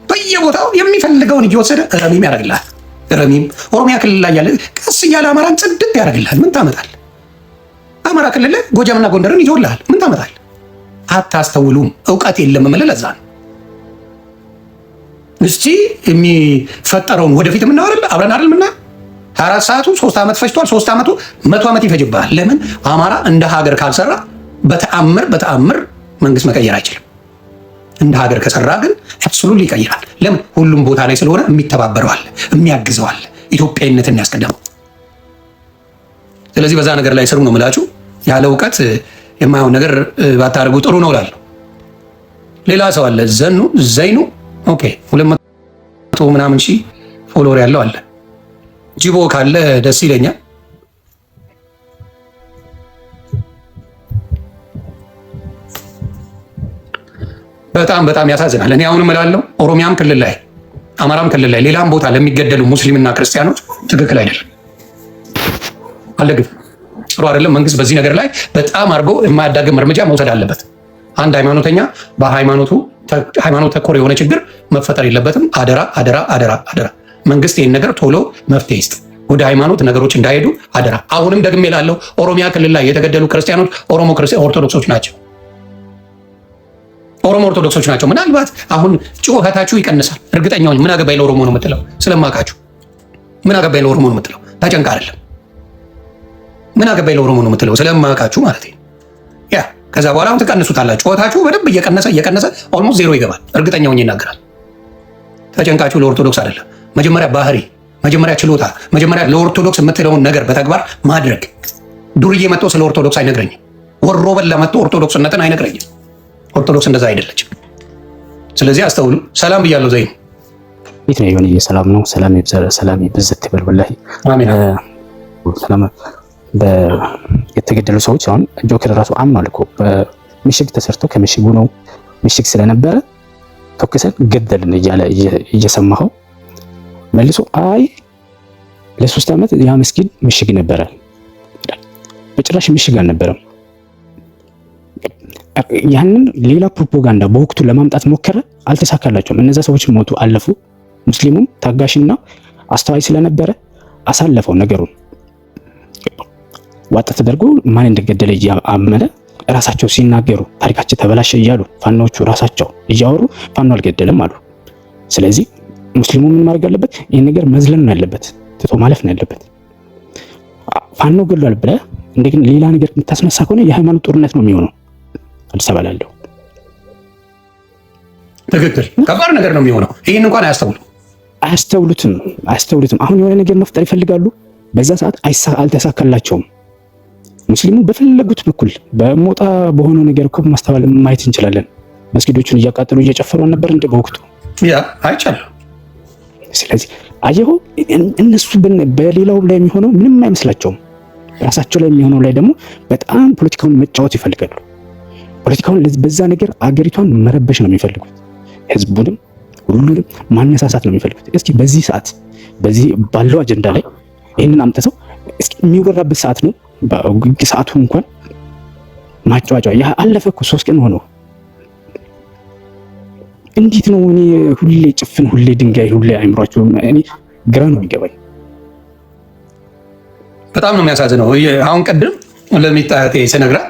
በየቦታው የሚፈልገውን እየወሰደ ረሚም ያደርግልሃል። ረሚም ኦሮሚያ ክልል ላይ ያለ ቀስ እያለ አማራን ጽድት ያደርግልሃል። ምን ታመጣል? አማራ ክልል ላይ ጎጃምና ጎንደርን ይዞልሃል። ምን ታመጣል? አታስተውሉም። እውቀት የለም የምልህ ለዛ ነው። እስቲ የሚፈጠረውን ወደፊት የምናወራለን አብረን አይደል ምና 24 ሰዓቱ 3 ዓመት ፈጅቷል። 3 ዓመቱ 100 ዓመት ይፈጅብሃል። ለምን አማራ እንደ ሀገር ካልሰራ በተአምር መንግስት መቀየር አይችልም። እንደ ሀገር ከሰራ ግን አብሶሉትሊ ይቀይራል። ለምን ሁሉም ቦታ ላይ ስለሆነ የሚተባበረዋል፣ የሚያግዘዋል፣ ኢትዮጵያዊነትን ያስቀደመው። ስለዚህ በዛ ነገር ላይ ስሩ ነው የምላችሁ። ያለ እውቀት የማይሆን ነገር ባታደርጉ ጥሩ ነው እላለሁ። ሌላ ሰው አለ ዘይኑ ኦኬ 200 ምናምን ሺህ ፎሎወር ያለው አለ። ጂቦ ካለ ደስ ይለኛል። በጣም ያሳዝናል። እኔ አሁንም እላለሁ ኦሮሚያም ክልል ላይ አማራም ክልል ላይ ሌላም ቦታ ለሚገደሉ ሙስሊምና ክርስቲያኖች ትክክል አይደለም፣ አልደግፍም። ጥሩ አይደለም። መንግስት በዚህ ነገር ላይ በጣም አድርጎ የማያዳግም እርምጃ መውሰድ አለበት። አንድ ሃይማኖተኛ በሃይማኖት ተኮር የሆነ ችግር መፈጠር የለበትም። አደራ መንግስት ይህን ነገር ቶሎ መፍትሄ ይስጥ። ወደ ሃይማኖት ነገሮች እንዳይሄዱ አደራ። አሁንም ደግሜ እላለሁ ኦሮሚያ ክልል ላይ የተገደሉ ክርስቲያኖች ኦሮሞ ኦርቶዶክሶች ናቸው። ምናልባት አሁን ጩኸታችሁ ይቀንሳል። እርግጠኛውን ምን አገባኝ ለኦሮሞ ነው የምትለው ስለማውቃችሁ። ምን አገባኝ ለኦሮሞ ነው የምትለው ተጨንቃ አይደለም። ምን አገባኝ ለኦሮሞ ነው የምትለው ስለማውቃችሁ ማለት ነው። ያ ከዛ በኋላ አሁን ትቀንሱታላችሁ። ጩኸታችሁ በደንብ እየቀነሰ ኦልሞስት ዜሮ ይገባል። እርግጠኛውን ይናገራል። ተጨንቃችሁ ለኦርቶዶክስ አይደለም። መጀመሪያ ባህሪ፣ መጀመሪያ ችሎታ፣ መጀመሪያ ለኦርቶዶክስ የምትለውን ነገር በተግባር ማድረግ። ዱርዬ መጥቶ ስለ ኦርቶዶክስ አይነግረኝም። ወሮ በላ መጥቶ ኦርቶዶክስነትን አይነግረኝም። ኦርቶዶክስ እንደዛ አይደለችም። ስለዚህ አስተውሉ። ሰላም ብያለሁ። ዘይኑ ቤት ነው የሆነ ሰላም ነው። ሰላም ይብዛት ይበል። ወላሂ አሜን። ሰላም የተገደሉ ሰዎች አሁን ጆከር ራሱ አምኗል እኮ በምሽግ ተሰርቶ ከምሽጉ ነው ምሽግ ስለነበረ ተኩሰን ገደልን እያለ እየሰማኸው መልሶ አይ ለ3 ዓመት ያ መስጊድ ምሽግ ነበረ። በጭራሽ ምሽግ አልነበረም። ያንን ሌላ ፕሮፓጋንዳ በወቅቱ ለማምጣት ሞከረ፣ አልተሳካላቸውም። እነዛ ሰዎች ሞቱ፣ አለፉ። ሙስሊሙም ታጋሽና አስተዋይ ስለነበረ አሳለፈው ነገሩን። ዋጣ ተደርጎ ማን እንደገደለ እያመነ ራሳቸው ሲናገሩ ታሪካቸው ተበላሸ እያሉ ፋኖቹ ራሳቸው እያወሩ ፋኖ አልገደለም አሉ። ስለዚህ ሙስሊሙ ምን ማድረግ አለበት? ይሄን ነገር መዝለን ነው ያለበት፣ ትቶ ማለፍ ነው ያለበት። ፋኖ ገድሏል ብለህ እንደገና ሌላ ነገር የምታስነሳ ከሆነ የሃይማኖት ጦርነት ነው የሚሆነው። አዲስ አበባ ላለው ትክክል ከባድ ነገር ነው የሚሆነው። ይሄን እንኳን አያስተውሉትም። አሁን የሆነ ነገር መፍጠር ይፈልጋሉ። በዛ ሰዓት አልተሳካላቸውም። ሙስሊሙ በፈለጉት በኩል በሞጣ በሆነው ነገር እኮ ማስተዋል ማየት እንችላለን። መስጊዶቹን እያቃጠሉ እየጨፈሩ ነበር እንደ በወቅቱ ያ አይቻለሁ። ስለዚህ አየሁ እነሱ በሌላው ላይ የሚሆነው ምንም አይመስላቸውም። ራሳቸው ላይ የሚሆነው ላይ ደግሞ በጣም ፖለቲካውን መጫወት ይፈልጋሉ። ፖለቲካውን በዛ ነገር አገሪቷን መረበሽ ነው የሚፈልጉት። ህዝቡንም ሁሉንም ማነሳሳት ነው የሚፈልጉት። እስኪ በዚህ ሰዓት በዚህ ባለው አጀንዳ ላይ ይሄንን አምጥተው እስኪ የሚወራበት ሰዓት ነው። በሰዓቱ እንኳን ማጫወጫ ያ አለፈ እኮ 3 ቀን ሆነው። እንዴት ነው እኔ ሁሌ ጭፍን ሁሌ ድንጋይ ሁሌ አይምሯቸው እኔ ግራ ነው የሚገባኝ። በጣም ነው የሚያሳዝነው። አሁን ቀደም ለሚጣቴ ስነግራት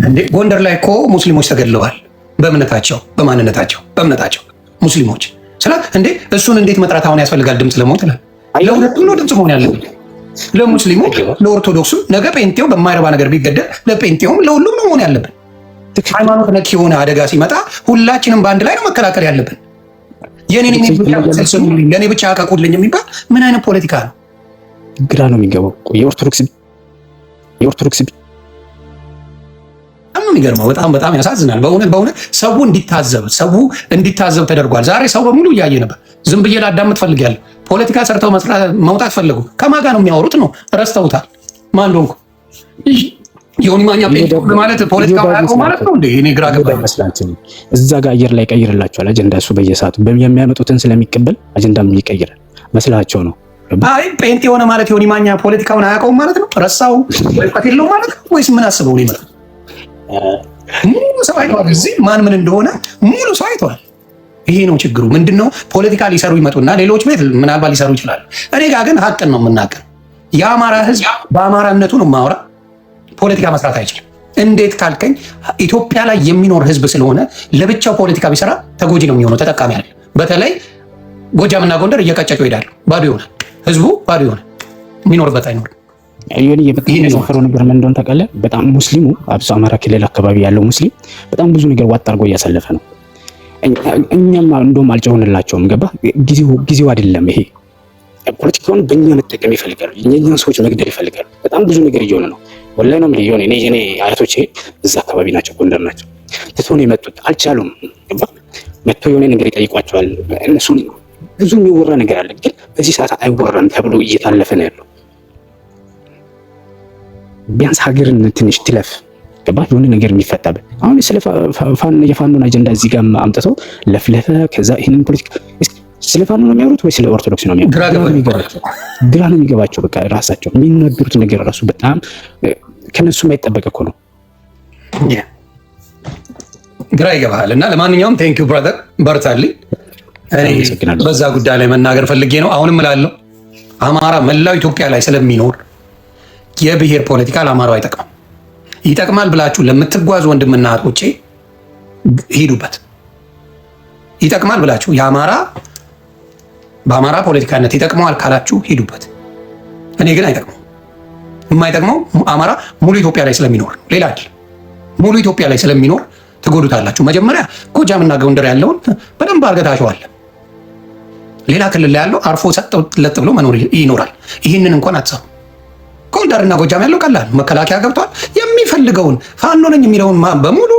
እንዴ ጎንደር ላይ እኮ ሙስሊሞች ተገድለዋል፣ በእምነታቸው በማንነታቸው ሙስሊሞች ስለ እንዴ እሱን እንዴት መጥራት አሁን ያስፈልጋል? ድምፅ ለመሆን ይላል። ለሁለቱም ነው ድምፅ መሆን ያለበት፣ ለሙስሊሙ ለኦርቶዶክሱ። ነገ ጴንጤው በማይረባ ነገር ቢገደል ለጴንጤውም ለሁሉም ነው መሆን ያለብን። ሃይማኖት ነክ የሆነ አደጋ ሲመጣ ሁላችንም በአንድ ላይ ነው መከላከል ያለብን። ለእኔ ብቻ አቀቁልኝ የሚባል ምን አይነት ፖለቲካ ነው? ግራ ነው የሚገባው። የኦርቶዶክስ ነው የሚገርመው። በጣም ያሳዝናል። በእውነት ሰው እንዲታዘብ ተደርጓል። ዛሬ ሰው በሙሉ እያየ ነበር። ዝም ብዬ ላዳምጥ ፈልጌያለሁ። ፖለቲካ ሰርተው መውጣት ፈለጉ። ከማን ጋር ነው የሚያወሩት ነው? ረስተውታል። ማን እንደሆንኩ ዮኒ ማኛ ማለት ፖለቲካ ማለት ነው እንዴ? እኔ ግራ ገባኝ። እዛ ጋር አየር ላይ ቀይርላቸዋል አጀንዳ። እሱ በየሰዓቱ የሚያመጡትን ስለሚቀበል አጀንዳም ይቀይራል መስላቸው ነው። አይ ጴንጤ የሆነ ማለት ዮኒ ማኛ ፖለቲካውን አያውቀውም ማለት ነው? ረሳው ወይስ የለውም ማለት ነው? ወይስ ምን አስበው ነው ይመጣ? ሙሉ ሰው አይተዋል። እዚህ ማን ምን እንደሆነ ሙሉ ሰው አይተዋል። ይሄ ነው ችግሩ። ምንድነው? ፖለቲካ ሊሰሩ ይመጡና ሌሎች ቤት ምናልባት ሊሰሩ ይችላሉ። እኔ ጋር ግን ሀቅን ነው የምናገር። የአማራ ህዝብ በአማራነቱ ነው ማውራ። ፖለቲካ መስራት አይችልም። እንዴት ካልከኝ ኢትዮጵያ ላይ የሚኖር ህዝብ ስለሆነ ለብቻው ፖለቲካ ቢሰራ ተጎጂ ነው የሚሆነው፣ ተጠቃሚ አይደል። በተለይ ጎጃምና ጎንደር እየቀጨጩ ይሄዳሉ። ባዶ ይሆናል ህዝቡ፣ ባዶ ይሆናል። የሚኖርበት አይኖርም። ይሄን የሰፈረው ነገር ምን እንደሆነ ታውቃለህ? በጣም ሙስሊሙ አብሶ አማራ ክልል አካባቢ ያለው ሙስሊም በጣም ብዙ ነገር ዋጥ አድርጎ እያሳለፈ ነው። እኛም እንደውም አልጨውንላቸውም። ገባ? ጊዜው አይደለም ይሄ። ፖለቲካውን በእኛ መጠቀም ይፈልጋሉ። የእኛን ሰዎች መግደል ይፈልጋሉ። በጣም ብዙ ነገር እየሆነ ነው። ወላሂ ነው ሚሊዮን እኔ አያቶቼ እዛ አካባቢ ናቸው፣ ጎንደር ናቸው። ትቶ ነው የመጡት። አልቻሉም። ገባ? መጥቶ የሆነ ነገር ይጠይቋቸዋል። እነሱ ብዙ የሚወራ ነገር አለ፣ ግን በዚህ ሰዓት አይወራም ተብሎ እየታለፈ ነው ያለው። ቢያንስ ሀገርን ትንሽ ትለፍ። ገባ? የሆነ ነገር የሚፈታበት አሁን ስለ የፋኖን አጀንዳ እዚህ ጋር አምጥተው ለፍለፈ። ከዛ ይህንን ፖለቲካ ስለ ፋኖ ነው የሚያወሩት ወይ ስለ ኦርቶዶክስ ነው የሚያወሩት? ግራ ነው የሚገባቸው። በቃ ራሳቸው የሚናገሩት ነገር ራሱ በጣም ከነሱ የማይጠበቅ እኮ ነው። ግራ ይገባሃል። እና ለማንኛውም ቴንክ ዩ ብራዘር፣ በርታልኝ። በዛ ጉዳይ ላይ መናገር ፈልጌ ነው። አሁንም እላለሁ አማራ መላው ኢትዮጵያ ላይ ስለሚኖር የብሔር ፖለቲካ ለአማራው አይጠቅምም። ይጠቅማል ብላችሁ ለምትጓዙ ወንድምና እህቶቼ ሂዱበት። ይጠቅማል ብላችሁ በአማራ ፖለቲካነት ይጠቅመዋል ካላችሁ ሂዱበት። እኔ ግን አይጠቅመው። የማይጠቅመው አማራ ሙሉ ኢትዮጵያ ላይ ስለሚኖር ሌላ አይደል። ሙሉ ኢትዮጵያ ላይ ስለሚኖር ትጎዱታላችሁ። መጀመሪያ ጎጃምና ጎንደር ያለውን በደንብ አርገታችኋል። ሌላ ክልል ላይ ያለው አርፎ ለጥ ብሎ መኖር ይኖራል። ይህንን እንኳን አትሰሩ። ጎንደርና ጎጃም ያለው ቀላል፣ መከላከያ ገብቷል። የሚፈልገውን ፋኖ ነኝ የሚለውን በሙሉ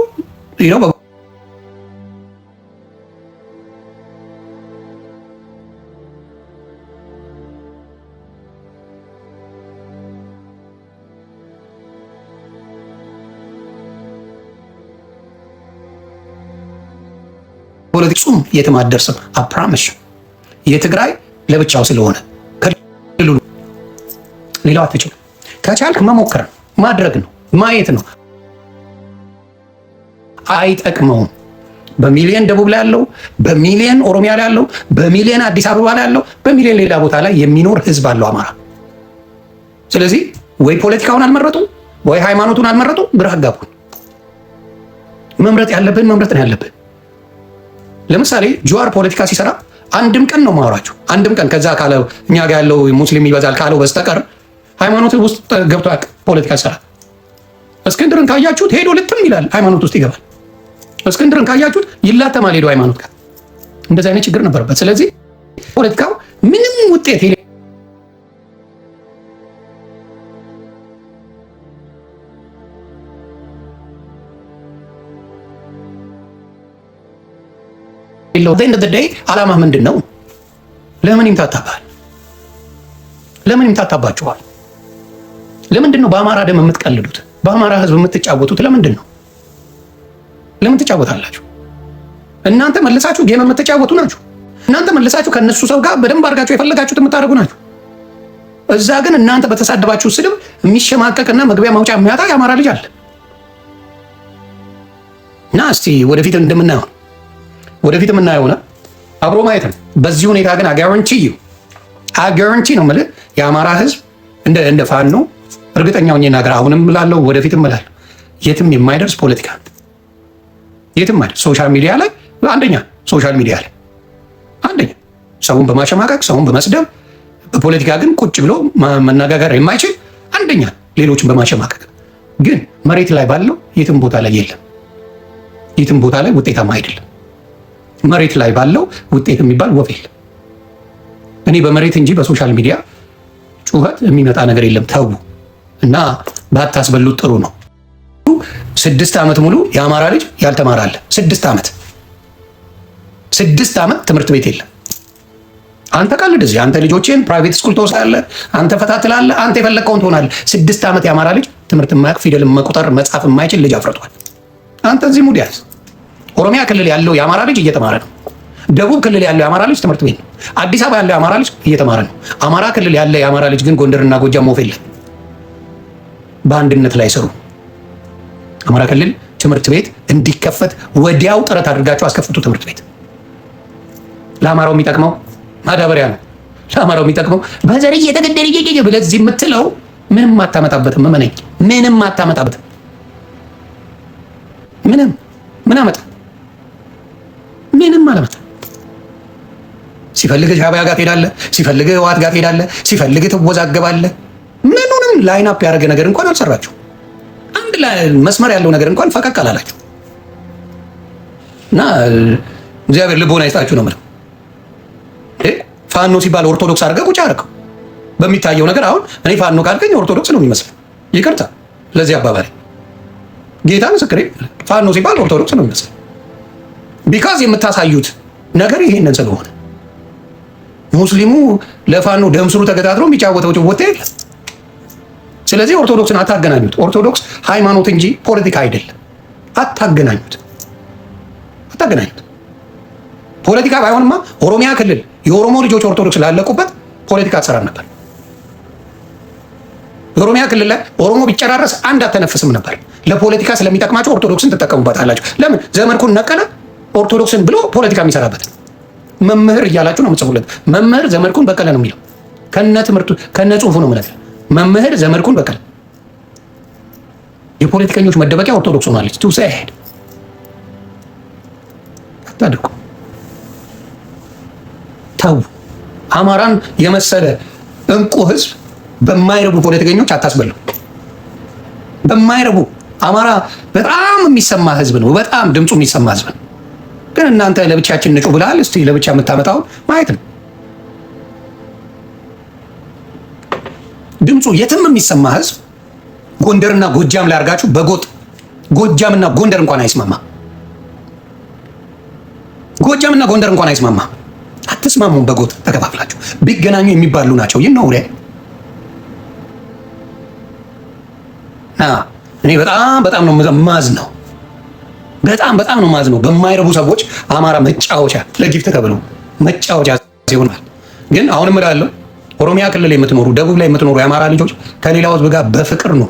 ፖለቲክሱም የትም አትደርስም። አፕራምሽ የትግራይ ለብቻው ስለሆነ ክልሉ ሌላው አትችልም። ከቻልክ መሞከር ማድረግ ነው፣ ማየት ነው። አይጠቅመውም። በሚሊየን ደቡብ ላይ ያለው፣ በሚሊየን ኦሮሚያ ላይ ያለው፣ በሚሊየን አዲስ አበባ ላይ ያለው፣ በሚሊየን ሌላ ቦታ ላይ የሚኖር ህዝብ አለው አማራ። ስለዚህ ወይ ፖለቲካውን አልመረጡ ወይ ሃይማኖቱን አልመረጡ፣ ግራ አጋቡን። መምረጥ ያለብን መምረጥ ነው ያለብን። ለምሳሌ ጀዋር ፖለቲካ ሲሰራ አንድም ቀን ነው ማወራችሁ፣ አንድም ቀን ከዛ ካለው እኛ ጋር ያለው ሙስሊም ይበዛል ካለው በስተቀር ሃይማኖት ውስጥ ገብቶ ፖለቲካ ሲሰራ። እስክንድርን ካያችሁት ሄዶ ልትም ይላል፣ ሃይማኖት ውስጥ ይገባል። እስክንድርን ካያችሁት ይላተማል ሄዶ ሃይማኖት ጋር። እንደዚህ አይነት ችግር ነበረበት። ስለዚህ ፖለቲካው ምንም ውጤት ዓላማ ምንድን ነው? ለምን ይምታታባል? ለምን ይምታታባችኋል? ለምንድን ነው በአማራ ደም የምትቀልዱት? በአማራ ህዝብ የምትጫወቱት ለምንድን ነው? ለምን ትጫወታላችሁ? እናንተ መልሳችሁ ጌም የምትጫወቱ ናችሁ። እናንተ መልሳችሁ ከነሱ ሰው ጋር በደንብ አድርጋችሁ የፈለጋችሁት የምታደርጉ ናችሁ። እዛ ግን እናንተ በተሳደባችሁ ስድብ የሚሸማቀቅና መግቢያ መውጫ የሚያጣ የአማራ ልጅ አለ እና እስቲ ወደፊት እንደምናየው ወደፊት የምናየው ነው፣ አብሮ ማየት ነው። በዚህ ሁኔታ ግን አጋራንቲ ነው የምልህ የአማራ ህዝብ እንደ ፋኖ እርግጠኛ ሆኜ ነገር አሁንም እላለሁ፣ ወደፊትም እላለሁ፣ የትም የማይደርስ ፖለቲካ የትም አይደል። ሶሻል ሚዲያ ላይ አንደኛ፣ ሶሻል ሚዲያ ላይ አንደኛ፣ ሰውን በማሸማቀቅ ሰውን በመስደብ በፖለቲካ ግን ቁጭ ብሎ መነጋገር የማይችል አንደኛ፣ ሌሎችን በማሸማቀቅ ግን መሬት ላይ ባለው የትም ቦታ ላይ የለም። የትም ቦታ ላይ ውጤታማ አይደለም። መሬት ላይ ባለው ውጤት የሚባል ወፍ የለም። እኔ በመሬት እንጂ በሶሻል ሚዲያ ጩኸት የሚመጣ ነገር የለም። ተው እና ባታስበሉት ጥሩ ነው። 6 ዓመት ሙሉ የአማራ ልጅ ያልተማረ አለ። 6 ዓመት ትምህርት ቤት የለም። አንተ ቀልድ እዚህ አንተ ልጆችን ፕራይቬት ስኩል ትወስዳለህ፣ አንተ ፈታ ትላለህ፣ አንተ የፈለግከውን ትሆናለህ። 6 ዓመት የአማራ ልጅ ትምህርት የማያውቅ ፊደል መቁጠር መጻፍ የማይችል ልጅ አፍርቷል። አንተ እዚህ ሙድ ያዝ። ኦሮሚያ ክልል ያለው የአማራ ልጅ እየተማረ ነው። ደቡብ ክልል ያለው የአማራ ልጅ ትምህርት ቤት ነው። አዲስ አበባ ያለው የአማራ ልጅ እየተማረ ነው። አማራ ክልል ያለ የአማራ ልጅ ግን ጎንደርና ጎጃም ወፍ የለም። በአንድነት ላይ ስሩ። አማራ ክልል ትምህርት ቤት እንዲከፈት ወዲያው ጥረት አድርጋችሁ አስከፍቱ። ትምህርት ቤት ለአማራው የሚጠቅመው ማዳበሪያ ነው። ለአማራው የሚጠቅመው በዘር እየተገደለ ብለህ እዚህ የምትለው ምንም አታመጣበትም። እመነኝ፣ ምንም አታመጣበትም። ምን አመጣ? ምንም አላመጣ። ሲፈልግ ሻዕቢያ ጋር ትሄዳለህ፣ ሲፈልግ ህወሓት ጋር ትሄዳለህ፣ ሲፈልግ ትወዛገባለህ። ምኑንም ላይን አፕ ያደረገ ነገር እንኳን አልሰራችሁ። አንድ መስመር ያለው ነገር እንኳን ፈቀቅ አላላችሁ እና እግዚአብሔር ልቦና ይስጣችሁ ነው የምለው። ፋኖ ሲባል ኦርቶዶክስ አድርገህ ቁጭ አደረገው በሚታየው ነገር። አሁን እኔ ፋኖ ካልከኝ ኦርቶዶክስ ነው የሚመስለው። ይቅርታ ለዚህ አባባሌ፣ ጌታ ምስክሬ፣ ፋኖ ሲባል ኦርቶዶክስ ነው የሚመስለው። ቢካዝ የምታሳዩት ነገር ይሄንን ስለሆነ ሙስሊሙ ለፋኖ ደምስሩ ተገታትሮ የሚጫወተው ጭወታ የለ። ስለዚህ ኦርቶዶክስን አታገናኙት። ኦርቶዶክስ ሃይማኖት እንጂ ፖለቲካ አይደለም። አታገናኙት። ፖለቲካ ባይሆንማ ኦሮሚያ ክልል የኦሮሞ ልጆች ኦርቶዶክስ ላለቁበት ፖለቲካ አትሰራ ነበር። የኦሮሚያ ክልል ላይ ኦሮሞ ቢጨራረስ አንድ አተነፍስም ነበር። ለፖለቲካ ስለሚጠቅማቸው ኦርቶዶክስን ትጠቀሙበታላችሁ። ለምን? ዘመድኩን ነቀለ ኦርቶዶክስን ብሎ ፖለቲካ የሚሰራበት መምህር እያላችሁ ነው የምትጽፉለት። መምህር ዘመድኩን በቀለ ነው የሚለው ከነ ትምህርቱ ከነ ጽሁፉ ነው ማለት። መምህር ዘመድኩን በቀለ የፖለቲከኞች መደበቂያ ኦርቶዶክስ ሆናለች። ትውሰድ አታድርጉ። ተው። አማራን የመሰለ እንቁ ህዝብ በማይረቡ ፖለቲከኞች አታስበሉ። በማይረቡ አማራ በጣም የሚሰማ ህዝብ ነው። በጣም ድምፁ የሚሰማ ህዝብ ነው። ግን እናንተ ለብቻችን ንጩ ብላል። እስቲ ለብቻ የምታመጣውን ማየት ነው። ድምፁ የትም የሚሰማ ህዝብ ጎንደርና ጎጃም ላይ አድርጋችሁ በጎጥ ጎጃምና ጎንደር እንኳን አይስማማ። ጎጃምና ጎንደር እንኳን አይስማማ። አትስማሙም። በጎጥ ተከፋፍላችሁ ቢገናኙ የሚባሉ ናቸው። ይህ ነው እኔ በጣም ነው ማዝ ነው። በጣም ነው ማዝ ነው። በማይረቡ ሰዎች አማራ መጫወቻ ለጊፍት ተብሎ መጫወቻ ይሆናል። ግን አሁንም እላለሁ ኦሮሚያ ክልል የምትኖሩ ደቡብ ላይ የምትኖሩ የአማራ ልጆች ከሌላው ህዝብ ጋር በፍቅር ነው።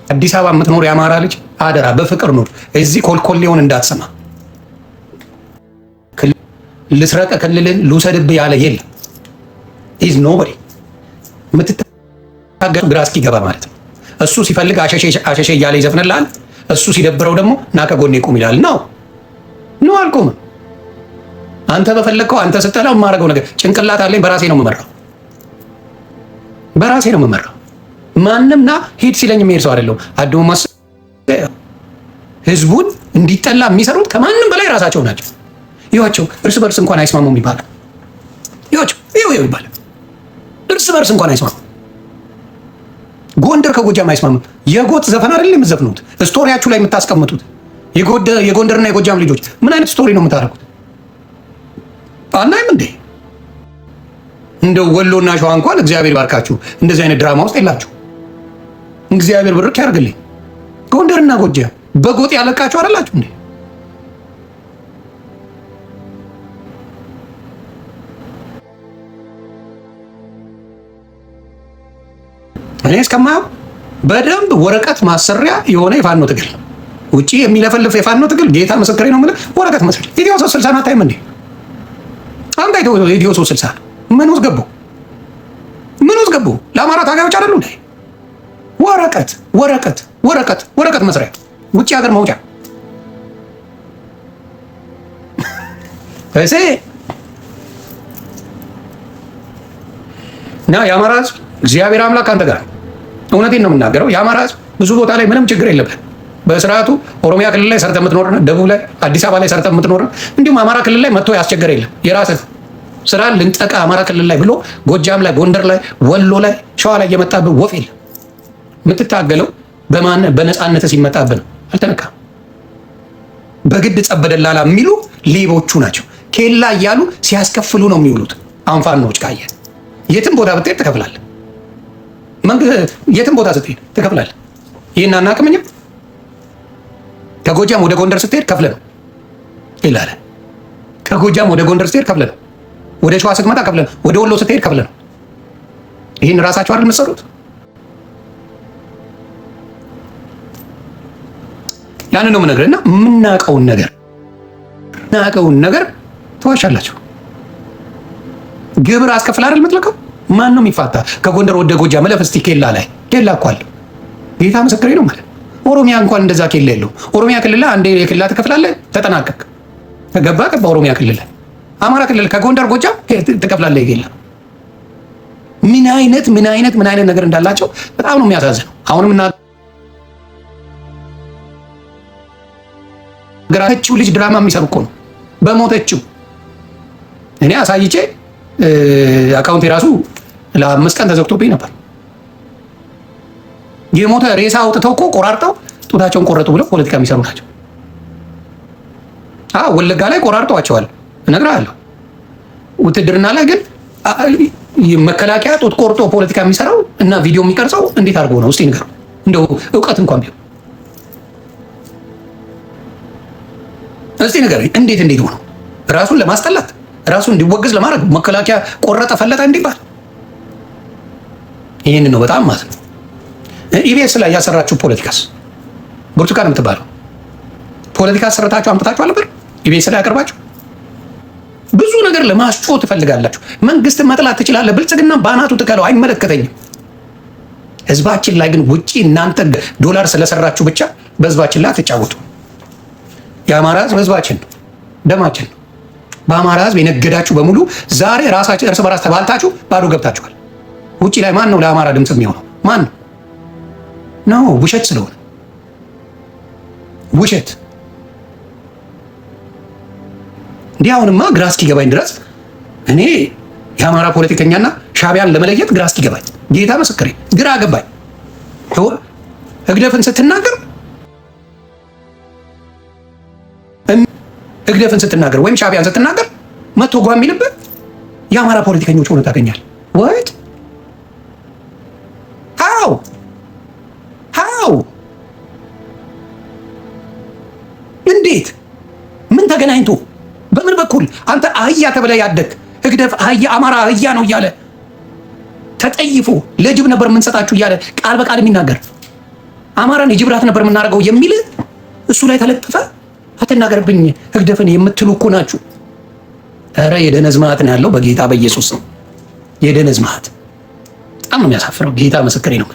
አዲስ አበባ የምትኖሩ የአማራ ልጅ አደራ በፍቅር ነው። እዚህ ኮልኮሌውን እንዳትሰማ። ልስረቀ ክልልን ልውሰድብህ ያለ የለም። ኢዝ ኖበዲ የምትታገሉ ግራ እስኪገባ ማለት ነው። እሱ ሲፈልግ አሸሼ እያለ ይዘፍንልሃል። እሱ ሲደብረው ደግሞ ና ከጎኔ ቁም ይላል። ነው አልቆምም። አንተ በፈለግከው አንተ ስትለው የማደርገው ነገር ጭንቅላት አለኝ። በራሴ ነው የምመራው። ማንም ና ሂድ ሲለኝ የሚሄድ ሰው አይደለሁም። አድሞ ህዝቡን እንዲጠላ የሚሰሩት ከማንም በላይ ራሳቸው ናቸው። ይዋቸው እርስ በርስ እንኳን አይስማሙም ይባላል። ይዋቸው ይባላል። እርስ በርስ እንኳን አይስማሙም። ጎንደር ከጎጃም አይስማሙም። የጎጥ ዘፈን አይደል የምትዘፍኑት? ስቶሪያችሁ ላይ የምታስቀምጡት የጎንደርና የጎጃም ልጆች ምን አይነት ስቶሪ ነው የምታደርጉት? አናይም እንዴ? እንደ ወሎና ሸዋ እንኳን እግዚአብሔር ባርካችሁ እንደዚህ አይነት ድራማ ውስጥ የላችሁ። እግዚአብሔር ብርክ ያርግልኝ። ጎንደርና ጎጃም በጎጥ ያለቃችሁ አይደላችሁ እንዴ? እኔ እስከማየው በደንብ ወረቀት ማሰሪያ የሆነ የፋኖ ትግል ውጪ የሚለፈልፍ የፋኖ ትግል ጌታ ምስክሬ ነው የምልህ። ወረቀት መሰለህ ኢትዮ 360 አታይም እንዴ? አንተ ኢትዮ 360 ምን ውስጥ ገቡ? ለአማራ ታጋዮች አይደሉ እንዴ? ወረቀት መስሪያ ውጪ ሀገር መውጫ እሴ እና የአማራ ህዝብ እግዚአብሔር አምላክ አንተ ጋር እውነቴን ነው የምናገረው። የአማራ ህዝብ ብዙ ቦታ ላይ ምንም ችግር የለብህ። በስርዓቱ ኦሮሚያ ክልል ላይ ሰርተ የምትኖር፣ ደቡብ ላይ አዲስ አበባ ላይ ሰርተ የምትኖር፣ እንዲሁም አማራ ክልል ላይ መጥቶ ያስቸገረ የለም። የራስህ ስራ ልንጠቃ አማራ ክልል ላይ ብሎ ጎጃም ላይ፣ ጎንደር ላይ፣ ወሎ ላይ፣ ሸዋ ላይ እየመጣብህ ወፍ የለም። የምትታገለው በነፃነት ሲመጣብህ ነው። አልተነካም። በግድ ጸበደላላ የሚሉ ሌቦቹ ናቸው። ኬላ እያሉ ሲያስከፍሉ ነው የሚውሉት። አሁን ፋኖዎች ካየ የትም ቦታ ብትሄድ ትከፍላለህ። የትም ቦታ ስትሄድ ትከፍላለህ። ይህን አናውቅም። ከጎጃም ወደ ጎንደር ስትሄድ ከፍለ ነው ይላል። ከጎጃም ወደ ጎንደር ስትሄድ ከፍለ ነው። ወደ ሸዋ ስትመጣ ከፍለ ነው። ወደ ወሎ ስትሄድ ከፍለ ነው። ይህን ራሳቸው አይደል የምትሰሩት? ያንን ነው የምነግርህ። እና የምናውቀውን ነገር ተዋሻላችሁ። ግብር አስከፍል አይደል የምትለቀው? ማን ነው የሚፋታ? ከጎንደር ወደ ጎጃም መለፍ እስቲ ኬላ ላይ ኬላ እኮ አለ። ጌታ ምስክሬ ነው ማለት ኦሮሚያ እንኳን እንደዛ ኬላ የለው። ኦሮሚያ ክልል ላይ አንዴ የኬላ ትከፍላለህ፣ ተጠናቀቅ። ተገባ ኦሮሚያ ክልል ላይ አማራ ክልል ከጎንደር ጎጃም ትከፍላለህ የኬላ። ምን አይነት ነገር እንዳላቸው በጣም ነው የሚያሳዝነው። አሁንም ግራችው ልጅ ድራማ የሚሰሩ እኮ ነው። በሞተችው እኔ አሳይቼ አካውንት የራሱ ለ5 ቀን ተዘግቶብኝ ነበር። የሞተ ሬሳ አውጥተው እኮ ቆራርጠው ጡታቸውን ቆረጡ ብለው ፖለቲካ የሚሰሩ ናቸው። ወለጋ ላይ ቆራርጠዋቸዋል፣ እነግርሃለሁ። ውትድርና ላይ ግን መከላከያ ጡት ቆርጦ ፖለቲካ የሚሰራው እና ቪዲዮ የሚቀርጸው እንዴት አድርጎ ነው? እስቲ ንገሩ። እንደው እውቀት እንኳን ቢሆን እስቲ ንገረኝ። እንዴት ሆነው ራሱን ለማስጠላት ራሱን እንዲወገዝ ለማድረግ መከላከያ ቆረጠ ፈለጠ እንዲባል። ይህን ነው በጣም ማለት ነው። ኢቢኤስ ላይ ያሰራችሁ ፖለቲካስ ብርቱካን የምትባለው ፖለቲካ አሰረታችሁ አምጥታችሁ አልነበር? ኢቢኤስ ላይ ያቀርባችሁ ብዙ ነገር ለማስጮህ ትፈልጋላችሁ። መንግስት መጥላት ትችላለህ፣ ብልጽግና ባናቱ ትከለው፣ አይመለከተኝም። ህዝባችን ላይ ግን ውጪ እናንተ ዶላር ስለሰራችሁ ብቻ በህዝባችን ላይ አትጫወቱ። የአማራ ህዝብ ህዝባችን ነው፣ ደማችን ነው። በአማራ ህዝብ የነገዳችሁ በሙሉ ዛሬ ራሳችሁ እርስ በራስ ተባልታችሁ ባዶ ገብታችኋል። ውጪ ላይ ማን ነው ለአማራ ድምፅ የሚሆነው? ማን ነው? ውሸት ስለሆነ ውሸት። እንዲህ አሁንማ ግራ እስኪገባኝ ድረስ እኔ የአማራ ፖለቲከኛና ሻዕቢያን ለመለየት ግራ እስኪገባኝ፣ ጌታ ምስክሬ ግራ ገባኝ። ህግደፍን ስትናገር ወይም ሻዕቢያን ስትናገር መቶ ጓ የሚልበት የአማራ ፖለቲከኞች ሆነ ታገኛል። ወይት ሃው እንዴት ምን ተገናኝቶ በምን በኩል አንተ አህያ ተብለህ ያደግ ህግደፍ አህያ አማራ አህያ ነው እያለ ተጠይፎ ለጅብ ነበር የምንሰጣችሁ እያለ ቃል በቃል የሚናገር አማራን የጅብ ራት ነበር የምናደርገው የሚል እሱ ላይ ተለጥፈ አትናገርብኝ ህግደፍን የምትሉ እኮ ናችሁ። ኧረ የደነዝ ማዕት ነው ያለው በጌታ በኢየሱስ ነው። የደነዝ ማዕት በጣም ነው የሚያሳፍረው። ጌታ ምስክሬ ነው።